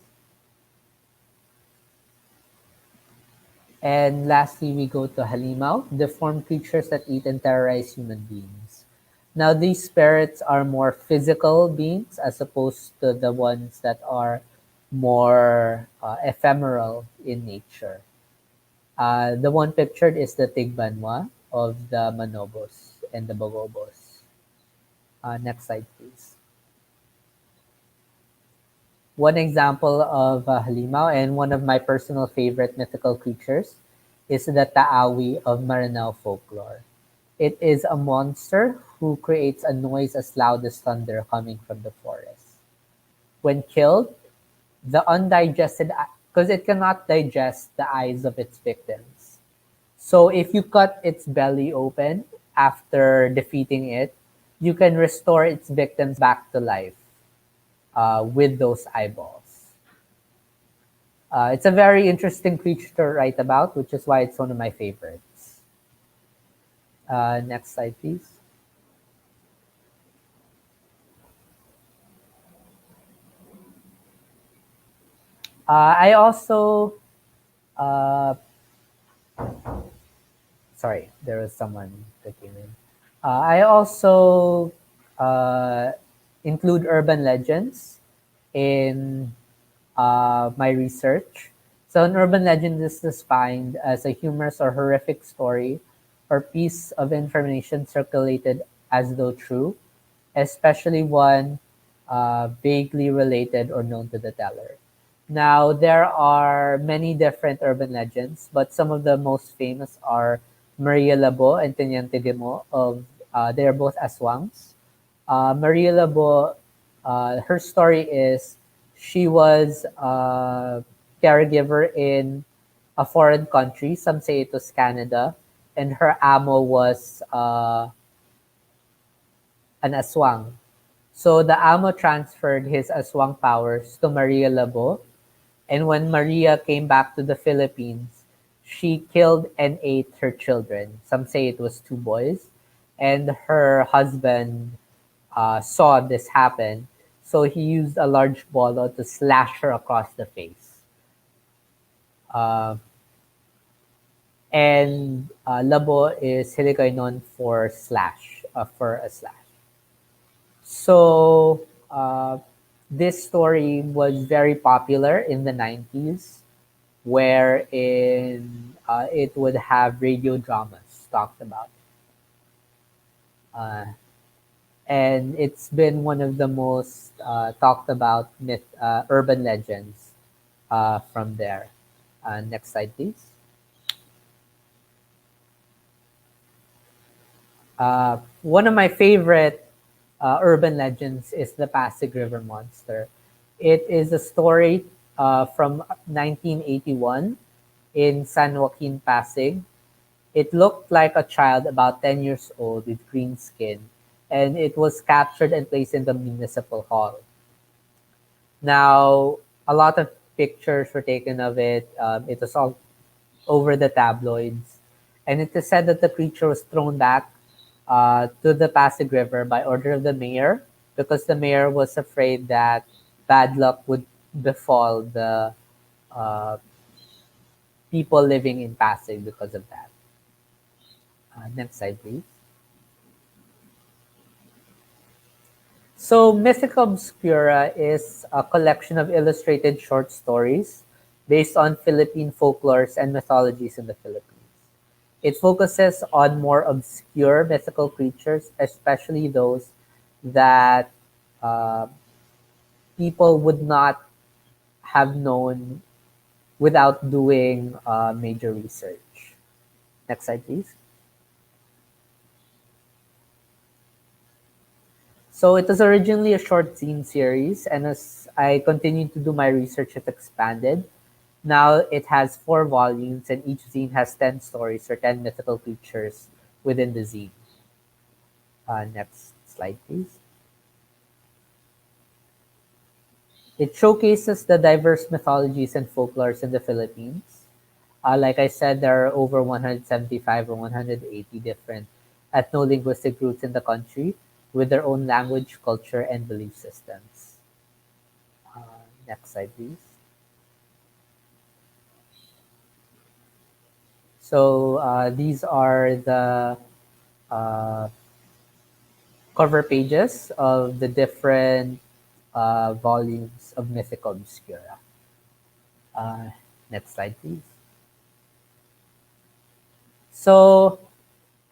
And lastly, we go to halimaw, deformed creatures that eat and terrorize human beings. Now, these spirits are more physical beings as opposed to the ones that are more ephemeral in nature. The one pictured is the tigbanwa of the manobos and the bagobos. Next slide, please. One example of halimaw and one of my personal favorite mythical creatures is the Taawi of Maranao folklore. It is a monster who creates a noise as loud as thunder coming from the forest. When killed, the undigested, because it cannot digest the eyes of its victims. So if you cut its belly open after defeating it, you can restore its victims back to life with those eyeballs. It's a very interesting creature to write about, which is why it's one of my favorites. Next slide, please. I also, sorry, there was someone that came in. I also include urban legends in my research. So an urban legend is defined as a humorous or horrific story or piece of information circulated as though true, especially one vaguely related or known to the teller. Now, there are many different urban legends, but some of the most famous are Maria Labo and Teniente Gemo of, they are both aswangs. Maria Labo, her story is she was a caregiver in a foreign country. Some say it was Canada, and her amo was an aswang. So the amo transferred his aswang powers to Maria Labo, and when Maria came back to the Philippines, she killed and ate her children. Some say it was 2 boys, and her husband saw this happen, so he used a large bolo to slash her across the face. And Labo is Hiligay known for slash, for a slash. So this story was very popular in the 90s, wherein it would have radio dramas talked about. Uh, and it's been one of the most talked about urban legends from there. Next slide, please. One of my favorite urban legends is the Pasig River Monster. It is a story from 1981 in San Joaquin, Pasig. It looked like a child about 10 years old with green skin, and it was captured and placed in the municipal hall. Now, a lot of pictures were taken of it. It was all over the tabloids. And it is said that the creature was thrown back to the Pasig River by order of the mayor because the mayor was afraid that bad luck would befall the uh, people living in Pasig because of that. Next slide, please. So, Mythica Obscura is a collection of illustrated short stories based on Philippine folklores and mythologies in the Philippines. It focuses on more obscure mythical creatures, especially those that uh, people would not have known without doing major research. Next slide, please. So it was originally a short zine series, and as I continued to do my research, it expanded. Now it has 4 volumes, and each zine has 10 stories or 10 mythical creatures within the zine. Next slide, please. It showcases the diverse mythologies and folklores in the Philippines. Like I said, there are over 175 or 180 different ethno-linguistic groups in the country with their own language, culture, and belief systems. Next slide, please. So these are the uh, cover pages of the different volumes of Mythica Obscura. Uh, Next slide, please. So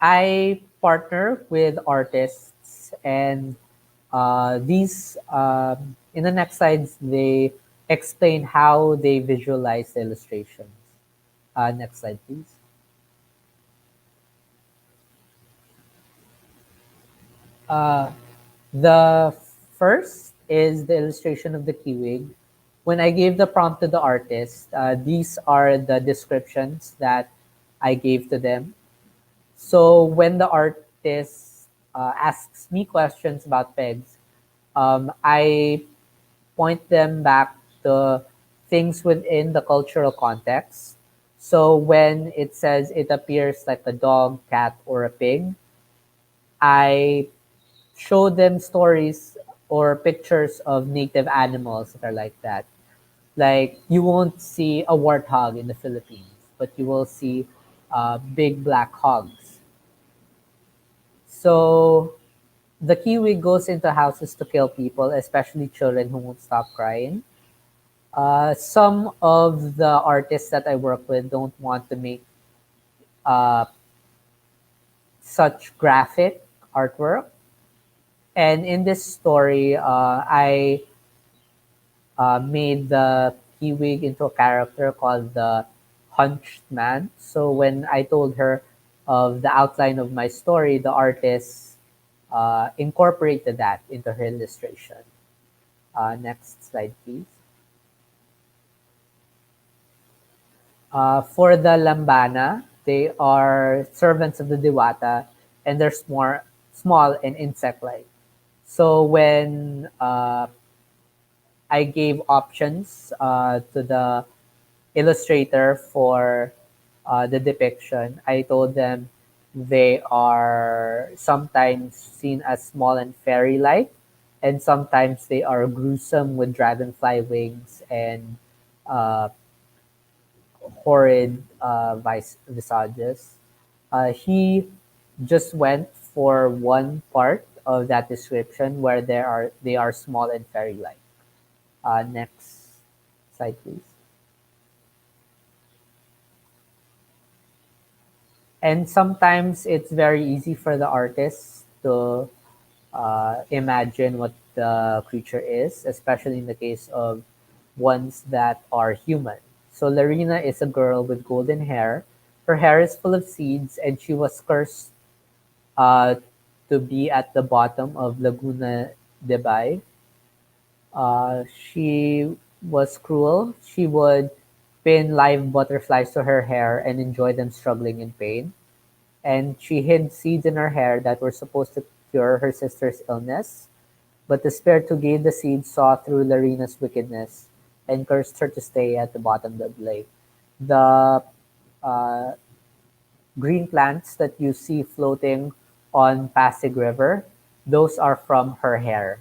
I partner with artists, and these in the next slides they explain how they visualize the illustrations. Next slide, please. Uh, the first is the illustration of the kiwig. When I gave the prompt to the artist, these are the descriptions that I gave to them. So when the artist asks me questions about pegs, I point them back to things within the cultural context. So when it says it appears like a dog, cat, or a pig, I show them stories or pictures of native animals that are like that. Like you won't see a warthog in the Philippines, but you will see big black hogs. So the kiwi goes into houses to kill people, especially children who won't stop crying. Some of the artists that I work with don't want to make uh, such graphic artwork. And in this story, I made the Kiwig into a character called the Hunched Man. So when I told her of the outline of my story, the artist incorporated that into her illustration. Next slide, please. For the Lambana, they are servants of the Diwata, and they're small and insect-like. So when I gave options to the illustrator for the depiction, I told them they are sometimes seen as small and fairy-like, and sometimes they are gruesome with dragonfly wings and uh, horrid visages. He just went for one part of that description where they are small and fairy-like. Next slide, please. And sometimes it's very easy for the artist to imagine what the creature is, especially in the case of ones that are human. So Larina is a girl with golden hair. Her hair is full of seeds, and she was cursed uh, to be at the bottom of Laguna de Bay. She was cruel. She would pin live butterflies to her hair and enjoy them struggling in pain. And she hid seeds in her hair that were supposed to cure her sister's illness. But the spirit who gave the seeds saw through Larina's wickedness and cursed her to stay at the bottom of the lake. The uh, green plants that you see floating on Pasig River, those are from her hair.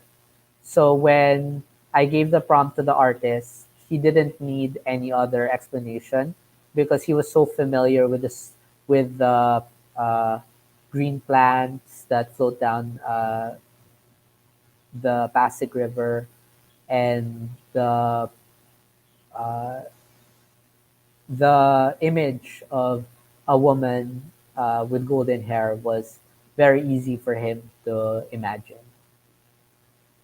So when I gave the prompt to the artist, he didn't need any other explanation because he was so familiar with this with the uh, green plants that float down the Pasig River and uh, the image of a woman with golden hair was very easy for him to imagine.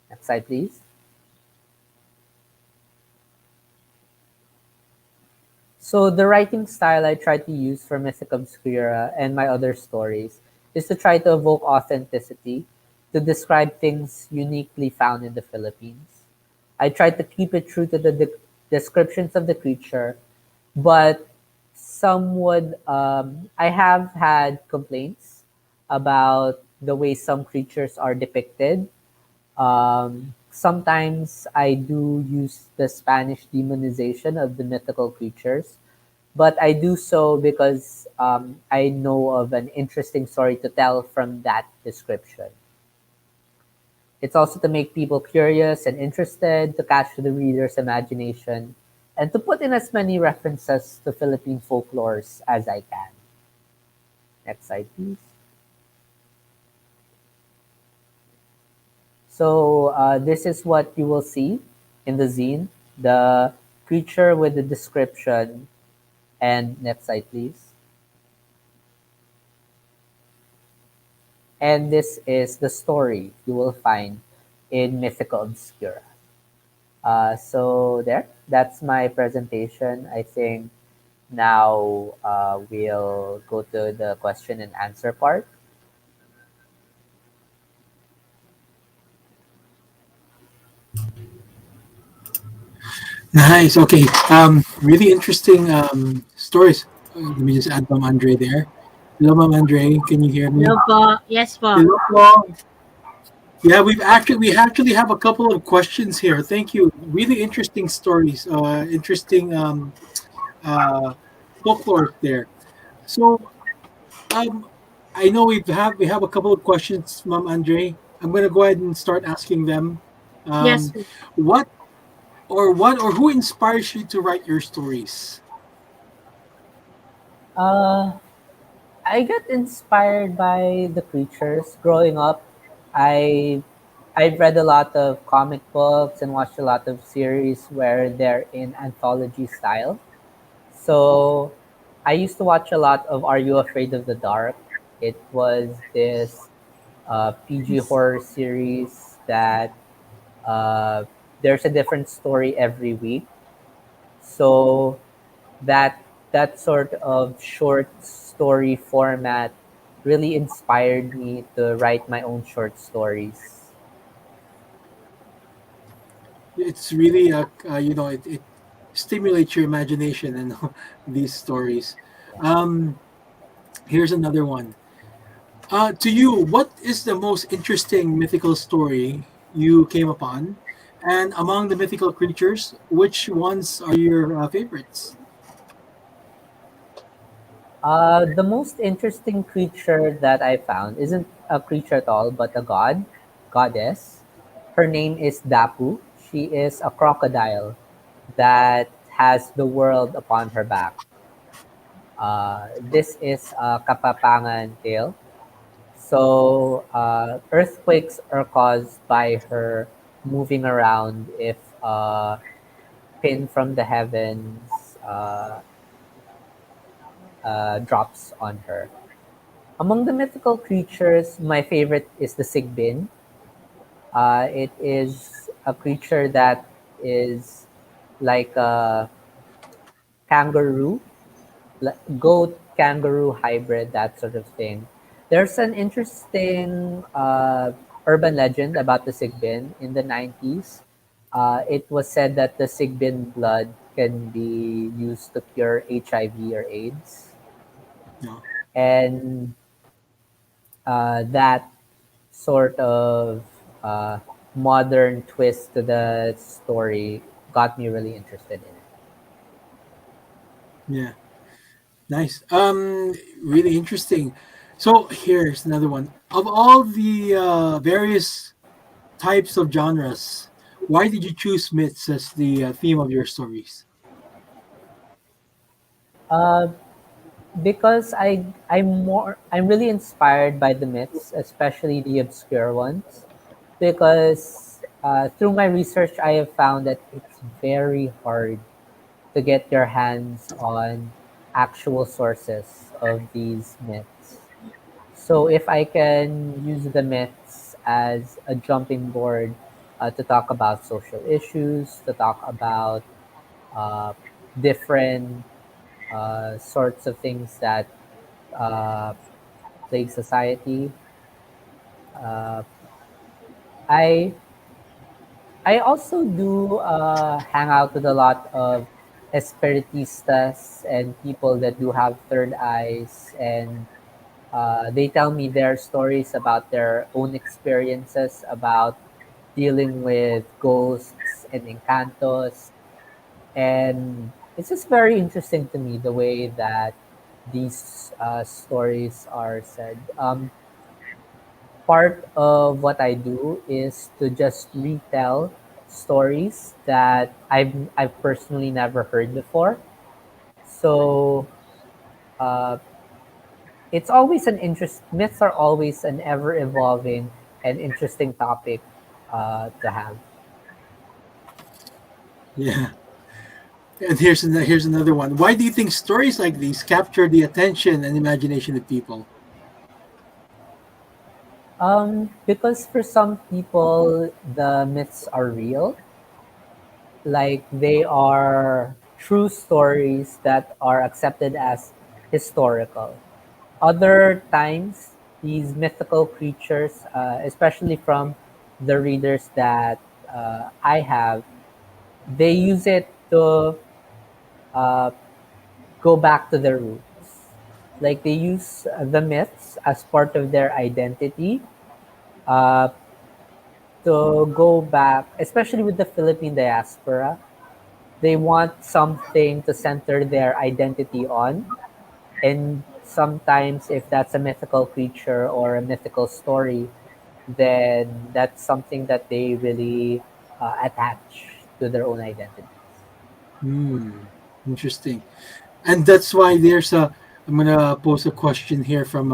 Next slide, please. So the writing style I try to use for Mythica Obscura and my other stories is to try to evoke authenticity, to describe things uniquely found in the Philippines. I try to keep it true to the descriptions of the creature, but I have had complaints about the way some creatures are depicted. Sometimes I do use the Spanish demonization of the mythical creatures, but I do so because I know of an interesting story to tell from that description. It's also to make people curious and interested, to catch the reader's imagination, and to put in as many references to Philippine folklores as I can. Next slide, please. So this is what you will see in the zine, the creature with the description. And next slide, please. And this is the story you will find in Mythica Obscura. So there, that's my presentation. I think now we'll go to the question and answer part. Nice. Okay. Really interesting stories. Let me just add Ma'am Andre there. Hello, Ma'am Andre. Can you hear me? Hello po. Yes po. Hello, po. Yeah, we actually have a couple of questions here. Thank you. Really interesting stories. Interesting uh, folklore there. So um, I know we have a couple of questions, Ma'am Andre. I'm gonna go ahead and start asking them. Yes Um, po. what or who inspires you to write your stories? Uh, I got inspired by the creatures growing up. I I've read a lot of comic books and watched a lot of series where they're in anthology style. So I used to watch a lot of Are You Afraid of the Dark? It was this PG horror series that uh, there's a different story every week. So that that sort of short story format really inspired me to write my own short stories. It's really it stimulates your imagination and these stories. Um, Here's another one. To you, what is the most interesting mythical story you came upon? And among the mythical creatures, which ones are your favorites? The most interesting creature that I found isn't a creature at all, but a goddess. Her name is Dapu. She is a crocodile that has the world upon her back. This is a Kapapangan tale. So earthquakes are caused by her moving around if a pin from the heavens drops on her. Among the mythical creatures, my favorite is the Sigbin. It is a creature that is like a kangaroo, goat kangaroo hybrid, that sort of thing. There's an interesting urban legend about the Sigbin in the 90s. It was said that the Sigbin blood can be used to cure HIV or AIDS. No. And that sort of uh, modern twist to the story got me really interested in it. Yeah. Nice. Really interesting. So here's another one. Of all the various types of genres, why did you choose myths as the theme of your stories? Uh, because I'm really inspired by the myths, especially the obscure ones. Because through my research, I have found that it's very hard to get your hands on actual sources of these myths. So if I can use the myths as a jumping board to talk about social issues, to talk about uh, different sorts of things that uh, plague society, uh, I I also do hang out with a lot of espiritistas and people that do have third eyes, and they tell me their stories about their own experiences about dealing with ghosts and encantos. And it's just very interesting to me the way that these stories are said. Part of what I do is to just retell stories that I've personally never heard before. So uh, it's always an interest. Myths are always an ever evolving and interesting topic to have. Yeah. And here's another one. Why do you think stories like these capture the attention and imagination of people? Because for some people, the myths are real, like they are true stories that are accepted as historical. Other times, these mythical creatures, especially from the readers that I have, they use it to uh, go back to their roots. Like they use the myths as part of their identity uh, to go back, especially with the Philippine diaspora. They want something to center their identity on. And sometimes, if that's a mythical creature or a mythical story, then that's something that they really attach to their own identities. Hmm. Interesting. And that's why there's a. I'm gonna pose a question here from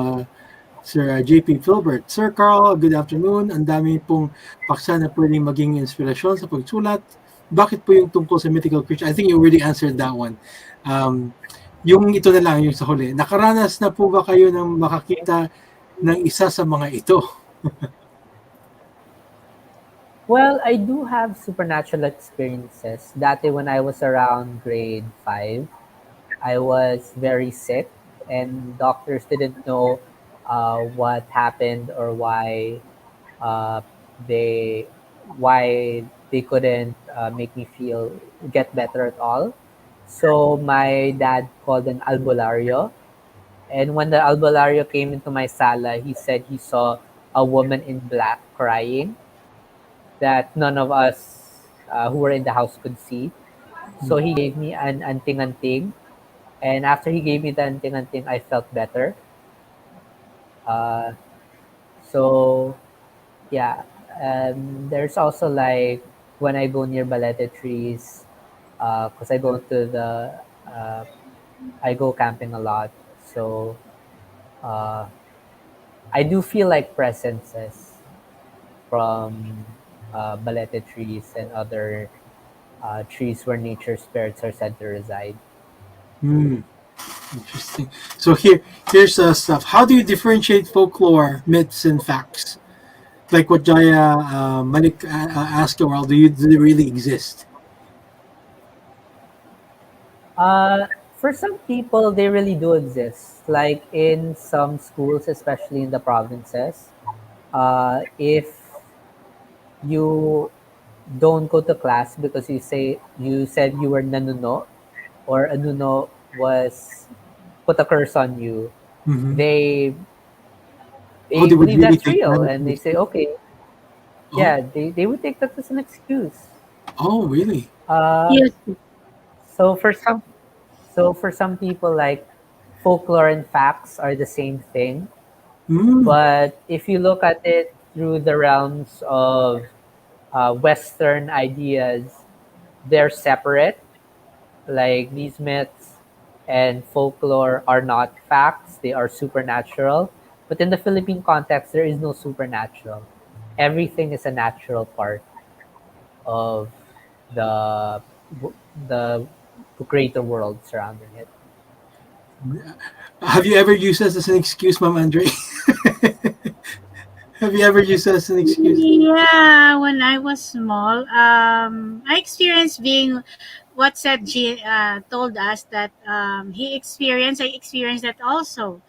Sir JP Filbert. Sir Carl, good afternoon. Ang dami pong paksa na pwedeng maging inspirasyon sa pagsulat. Bakit po yung tungkol sa mythical creature? I think you already answered that one. Um, yung ito na lang, yung sa huli. Nakaranas na po ba kayo ng makakita ng isa sa mga ito? Well, I do have supernatural experiences. Dati when I was around grade 5, I was very sick, and doctors didn't know what happened or uh, they they couldn't make me feel get better at all. So my dad called an albulario, and when the albulario came into my sala, he said he saw a woman in black crying that none of us who were in the house could see. So he gave me an anting-anting, and after he gave me the anting-anting, I felt better. Uh, so yeah, there's also like when I go near balete trees, because I go to the I go camping a lot, so uh, I do feel like presences from balete trees and other trees where nature spirits are said to reside. Hmm. Interesting. So here's stuff. How do you differentiate folklore, myths, and facts? Like what Jaya Malik asked you, well, do they really exist? For some people, they really do exist. Like in some schools, especially in the provinces, if you don't go to class because you said you were nanuno or a nuno was put a curse on you, Mm-hmm. they Oh, they they would believe really that's take real that as and an they say excuse. okay, Oh, yeah, they would take that as an excuse. oh, really? Uh, Yes. so for some so for some people, like folklore and facts are the same thing. Mm. But if you look at it through the realms of Western ideas, they're separate. Like these myths and folklore are not facts, they are supernatural. But in the Philippine context, there is no supernatural. Everything is a natural part of the the greater world surrounding it. Have you ever used this as an excuse, Ma'am Andre? Have you ever used that as an excuse? Yeah, when I was small, I experienced being what said told us that he experienced. I experienced that also.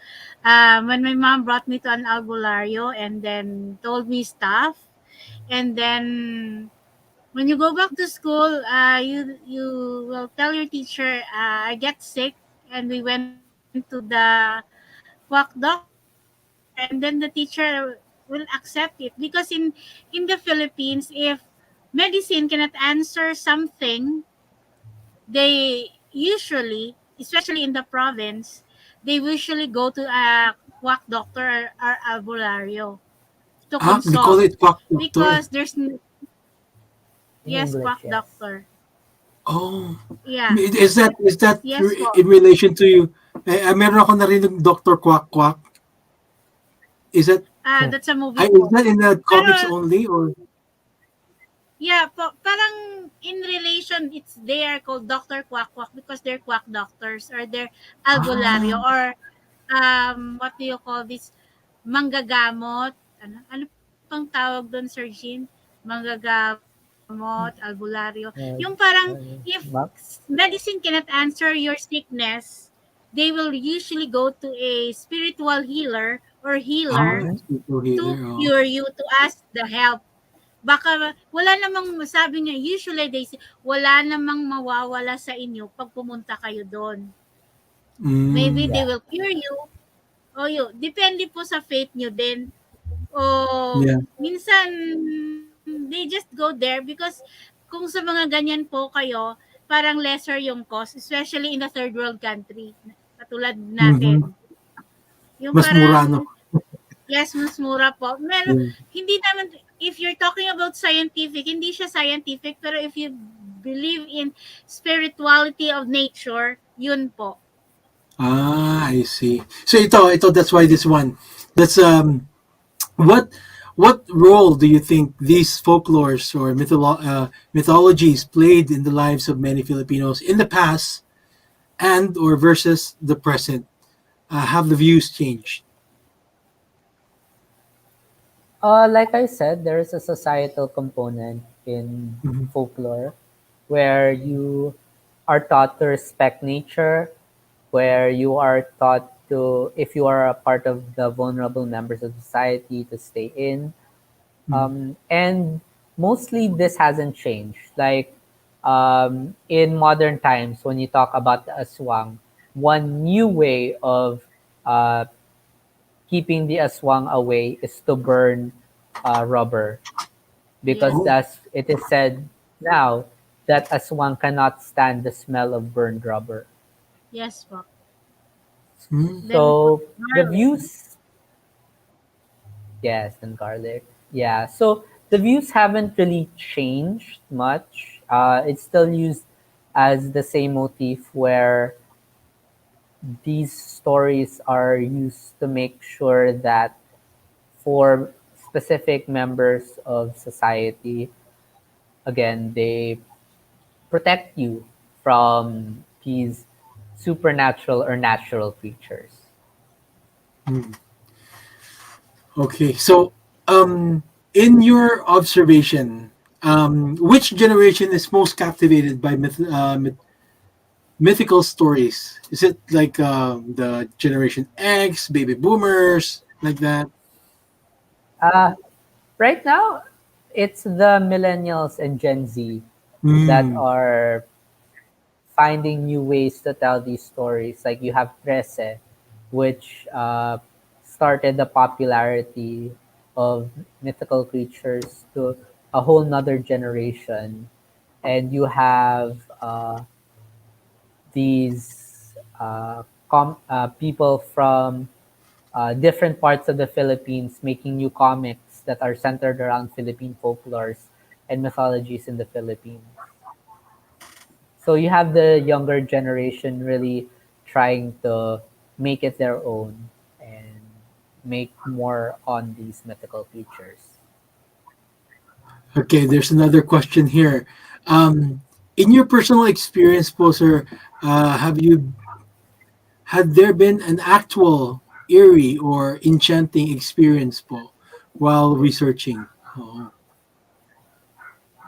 When my mom brought me to an albulario and then told me stuff, and then when you go back to school, you will tell your teacher, I get sick, and we went to the quack doctor, and then the teacher will accept it because in the Philippines, if medicine cannot answer something, they usually, especially in the province, they usually go to a quack doctor or albulario to Ah, they call consult it quack doctor. because In yes, quack English, yes. doctor. Oh, Yeah. is that Yes po. in relation to you? Meron ako narinig Doctor Quack Quack. Is that That's a movie is po. that in the comics Pero only or? yeah po, parang in relation, it's they are called Doctor Quack Quack because they're quack doctors or they're Ah, albularyo or what do you call this, manggagamot. Ano pang tawag doon, Sir Jean? Manggagamot, albularyo. Yung parang Uh, if ma- medicine cannot answer your sickness, they will usually go to a spiritual healer or healer mhm. super to healer. Oh. cure you, to ask the help. Baka wala namang, sabi niya, usually they say, wala namang mawawala sa inyo pag pumunta kayo doon. Maybe Mm, they Yeah. will cure you o yun, depende po sa faith nyo din. O yeah. minsan, they just go there because kung sa mga ganyan po kayo, parang lesser yung cost, especially in the third world country, katulad Mm-hmm. natin. Yung Mas mura, no? parang, yes, mas mura po. Meron, Yeah. hindi naman, if you're talking about scientific, hindi siya scientific, pero if you believe in spirituality of nature, yun po. Ah, I see. So ito, that's why this one. That's what what role do you think these folklores or mythologies played in the lives of many Filipinos in the past and or versus the present? Have the views changed? Like I said, there is a societal component in Mm-hmm. folklore where you are taught to respect nature, where you are taught to, if you are a part of the vulnerable members of society, to stay in. And mostly this hasn't changed. Like in modern times, when you talk about the aswang, one new way of uh, keeping the aswang away is to burn rubber, because Yes. Oh, that's it is said now that aswang cannot stand the smell of burned rubber. Yes po. mm, Then we put So the garlic. views, yes, and garlic, yeah. So the views haven't really changed much. It's still used as the same motif where these stories are used to make sure that for specific members of society, again, they protect you from these supernatural or natural creatures. Hmm. Okay, so um, in your observation, which generation is most captivated by mythical stories? Is it like the Generation X, baby boomers, like that? Uh, right now, it's the millennials and Gen Z that Hmm. are finding new ways to tell these stories. Like you have Trece, which started the popularity of mythical creatures to a whole nother generation. And you have these people from different parts of the Philippines making new comics that are centered around Philippine folklores and mythologies in the Philippines. So you have the younger generation really trying to make it their own and make more on these mythical creatures. Okay, there's another question here. Um, in your personal experience, Poser, have you had there been an actual eerie or enchanting experience, po, while researching? Oh,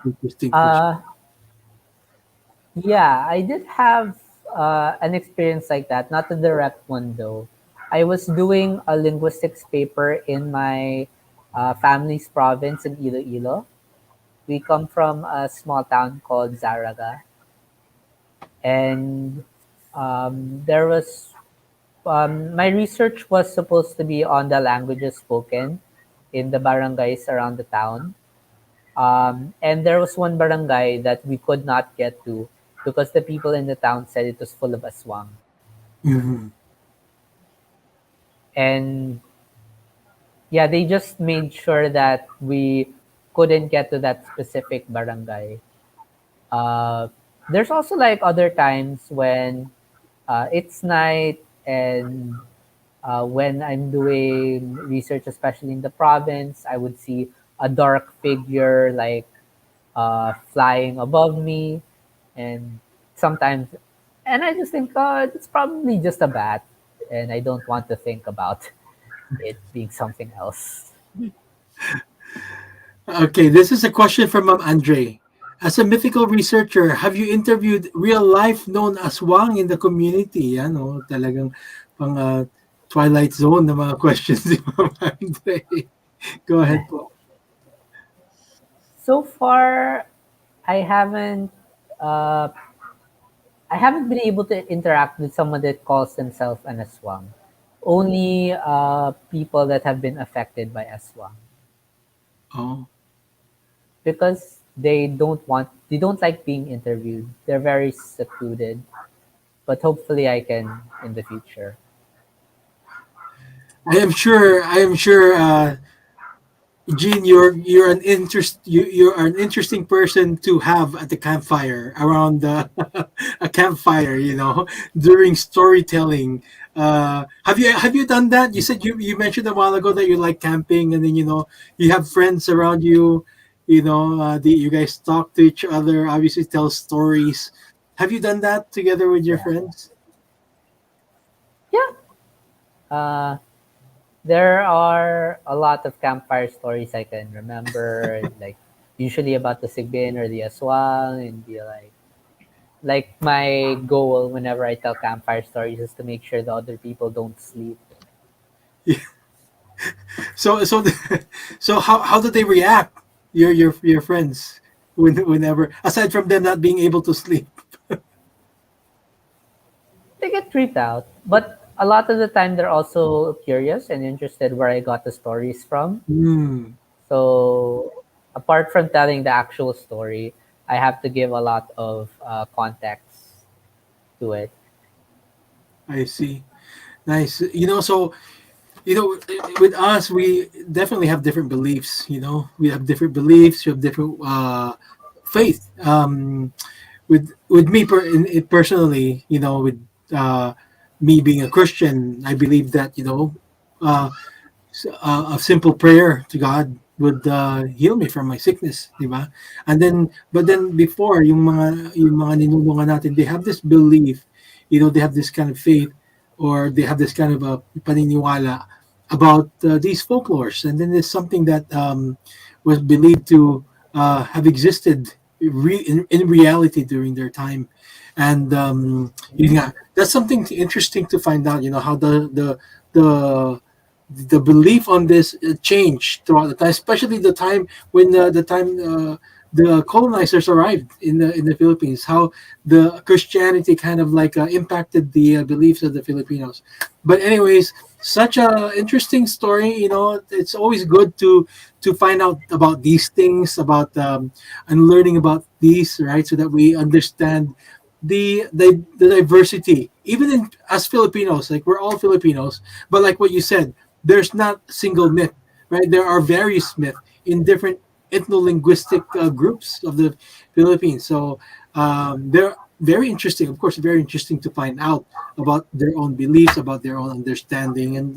interesting question. Uh, yeah, I did have an experience like that, not a direct one though. I was doing a linguistics paper in my family's province in Iloilo. We come from a small town called Zaraga, and there was my research was supposed to be on the languages spoken in the barangays around the town. And there was one barangay that we could not get to because the people in the town said it was full of aswang. Hmm. And yeah, they just made sure that we couldn't get to that specific barangay. Uh, there's also like other times when it's night and when I'm doing research, especially in the province, I would see a dark figure like flying above me, and sometimes, and I just think, oh, it's probably just a bat, and I don't want to think about it being something else. Okay, this is a question from Andre. As a mythical researcher, have you interviewed real life known as Wang in the community? Yan, oh, talagang pang Twilight Zone na mga questions ni Ma'am Andre. Go ahead po. So far, I haven't. Uh, I haven't been able to interact with someone that calls themselves an aswang. Only people that have been affected by aswang Oh, because they don't like being interviewed. They're very secluded. But hopefully, I can in the future. I am sure Gene, you are an interesting person to have at the campfire around a campfire. You know, during storytelling. Have you done that? You said you mentioned a while ago that you like camping, and then you have friends around you. You guys talk to each other. Obviously, tell stories. Have you done that together with your Yeah, friends? yeah. Uh, there are a lot of campfire stories I can remember, like usually about the sigbin or the aswang, and be like my goal whenever I tell campfire stories is to make sure the other people don't sleep. So so how do they react? Your friends whenever aside from them not being able to sleep. They get creeped out, but a lot of the time they're also curious and interested where I got the stories from. Hmm, So apart from telling the actual story, I have to give a lot of context to it. I see. Nice. So with us we definitely have different beliefs. We have different beliefs. We have different faith. With me personally, with uh, me being a Christian, I believe that uh, a simple prayer to God would heal me from my sickness, di ba? And then, but then before, yung mga ninulungan natin, they have this belief they have this kind of faith, or they have this kind of paniniwala about these folklores, and then it's something that was believed to have existed in reality during their time. And yeah, that's something interesting to find out. How the the belief on this changed throughout the time, especially the time when the colonizers arrived in the Philippines. How the Christianity kind of like impacted the beliefs of the Filipinos. But anyways, such a interesting story. It's always good to find out about these things, about and learning about these, right, so that we understand the diversity, even in as Filipinos. Like, we're all Filipinos, but like what you said, there's not a single myth, right? There are various myths in different ethno-linguistic groups of the Philippines. So they're very interesting, of course, very interesting to find out about their own beliefs, about their own understanding. And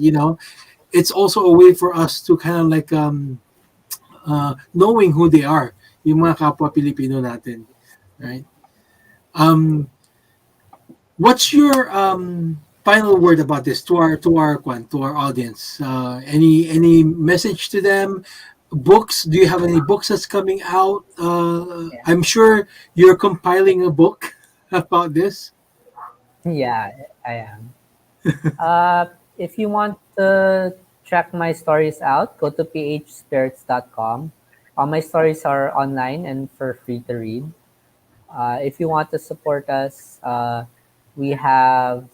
it's also a way for us to kind of like knowing who they are, yung mga kapwa Pilipino natin, right? um What's your final word about this to our audience? Any message to them? Books? Do you have any books that's coming out? Yeah. I'm sure you're compiling a book about this. Yeah, I am. If you want to check my stories out, go to phspirits.com. All my stories are online and for free to read. If you want to support us, we have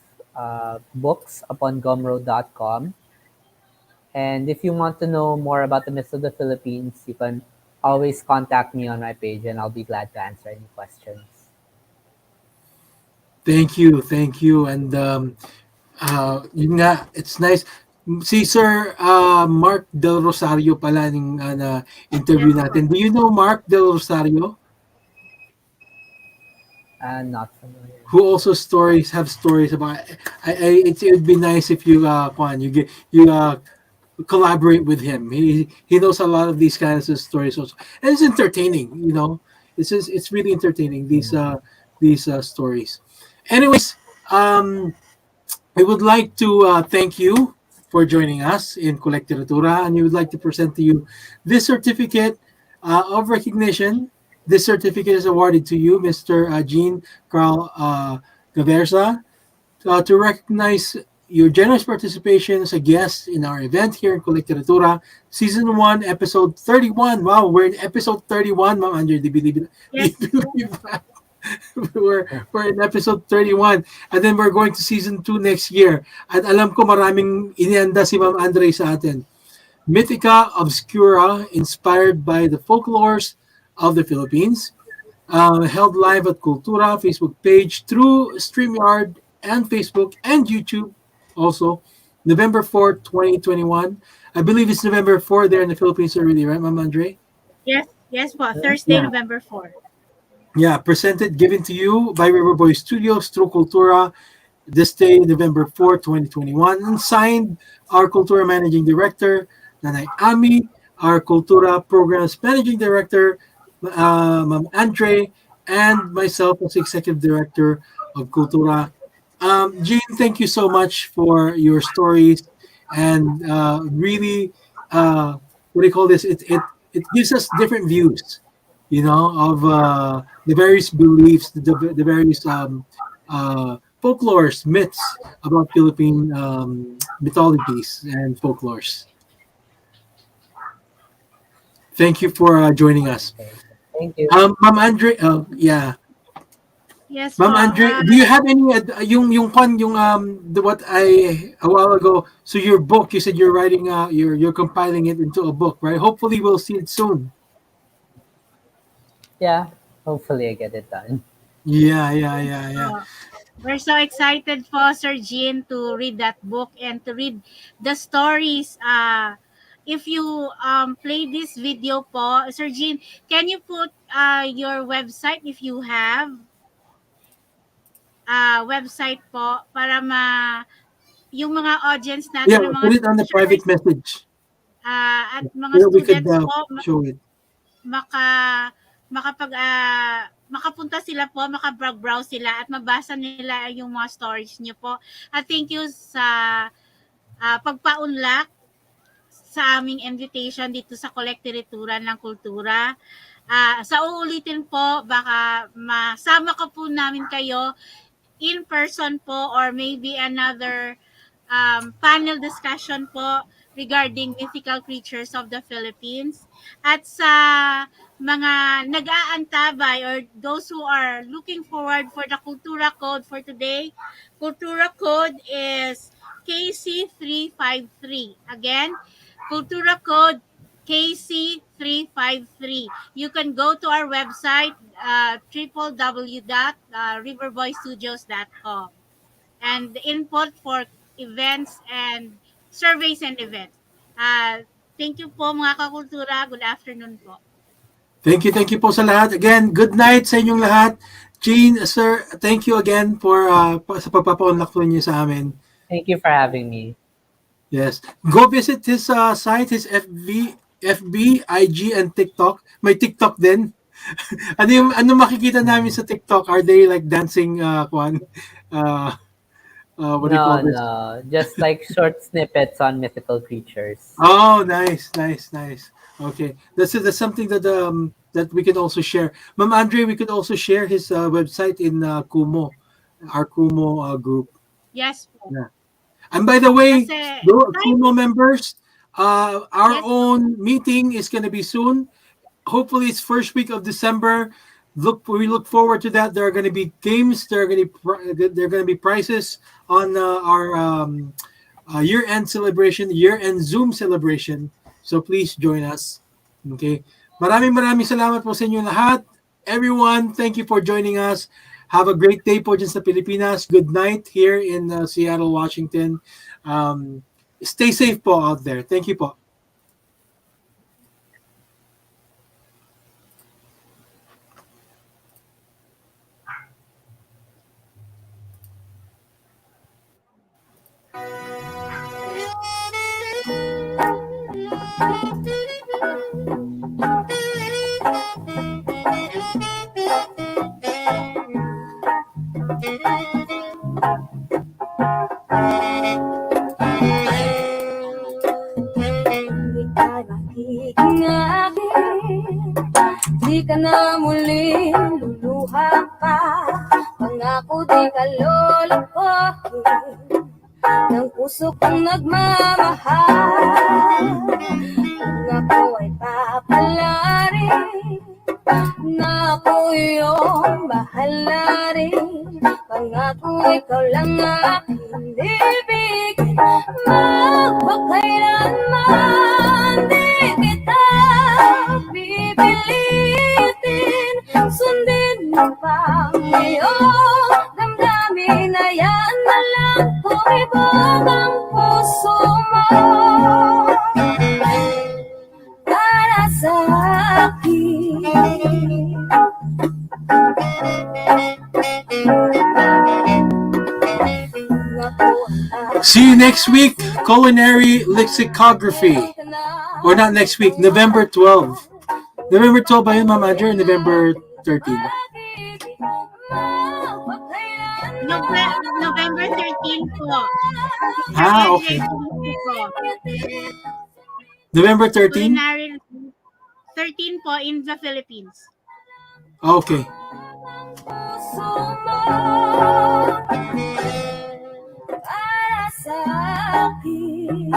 books upon gumroad.com. And if you want to know more about the myths of the Philippines, you can always contact me on my page and I'll be glad to answer any questions. Thank you, and yun nga, it's nice. Si Sir Mark Del Rosario pala yung na interview Yes po. natin. Do you know Mark Del Rosario? Not familiar. Who also have stories about. It would be nice if you Juan, you collaborate with him. He knows a lot of these kinds of stories also, and it's entertaining. It's really entertaining, these stories. Anyways, I would like to thank you for joining us in Collecteratura, and we would like to present to you this certificate of recognition. This certificate is awarded to you, Mr. Jean Karl Gaverza, to recognize your generous participation as a guest in our event here in Collecteratura, Season 1, Episode 31. Wow, we're in Episode 31, Ma'am Andre. Do you believe it? Do Yes. you believe that? we're in Episode 31, and then we're going to Season 2 next year. At alam ko maraming inianda si Ma'am Andre sa atin. Mythica Obscura, inspired by the folklores of the Philippines. Held live at Kultura Facebook page through StreamYard and Facebook and YouTube also. November 4th, 2021. I believe it's November 4th there in the Philippines already, right, Ma'am Andre? Yes po. Thursday, Yeah. November 4. Yeah, given to you by Riverboy Studios through Kultura this day, November 4th, 2021. And signed our Kultura Managing Director, Nanay Ami, our Kultura Programs Managing Director, Ma'am Andre, and myself as Executive Director of Kultura. Jean, thank you so much for your stories, and really, what do you call this? It gives us different views, of the various beliefs, the various folklores, myths about Philippine mythologies and folklores. Thank you for joining us. Okay. Thank you. Ma'am Andre, yeah. Yes po. Ma'am Andre, do you have any what I a while ago? So your book, you said you're writing, you're compiling it into a book, right? Hopefully, we'll see it soon. Yeah, hopefully I get it done. Yeah. uh, we're so excited po, Sir Jean, to read that book and to read the stories. If you play this video po, Sir Jean, can you put your website if you have website po para yung mga audience Yeah, natin ng mga put it on the teachers private message. at mga Where we could students po show it. maka makapag makapunta sila po, makabrowse sila at mabasa nila yung mga stories niyo po. At thank you sa pagpaunlak sa aming invitation dito sa Kolekteritura ng Kultura. Sa uulitin po, baka masama ka po namin kayo in person po or maybe another panel discussion po regarding mythical creatures of the Philippines. At sa mga nag-aantabay or those who are looking forward for the Kultura Code for today, Kultura Code is KC353. Again, Kultura Code KC353. You can go to our website, www.riverboystudios.com, and the input for events and surveys and events. Thank you po mga kakultura. Good afternoon po. Thank you po sa lahat. Again, good night sa inyong lahat. Jean, sir, thank you again for sa pagpapaunlak po niyo sa amin. Thank you for having me. Yes. Go visit his site, his FB, IG, and TikTok. May TikTok din. ano makikita namin sa TikTok? Are they like dancing, what do you call this? No, just like short snippets on mythical creatures. Oh, nice. Okay, that's something that that we can also share. Ma'am Andre, we could also share his website in Kumo, our Kumo group. Yes po. Yeah. And by the way, Kasi, Kumo members, our Yes. own meeting is going to be soon. Hopefully, it's first week of December. We look forward to that. There are going to be games. There are going to be prizes on our year-end celebration, year-end Zoom celebration. So please join us. Okay. Maraming salamat po sa inyo lahat. Everyone, thank you for joining us. Have a great day po dyan sa Pilipinas. Good night here in Seattle, Washington. Stay safe po out there. Thank you po. Di ka na muling luluha pa, pangako di ka lolokohin ng puso kong nagmamahal. Kung ako ay papalarin, na ako iyong bahala rin. Pangako ikaw lang aking ibigin, magpakailanman di kita pipilitin. Sundin mo pa ang iyong damdamin, ayan na lang kung ibog ang puso mo para sa akin. See you next week, Culinary Lexicography. Or not next week, November 12. November 12 ba yun, Ma'am Andre? November 13? November 13 po. Okay. November 13? Culinary 13 po in the Philippines. Okay. Para sa akin.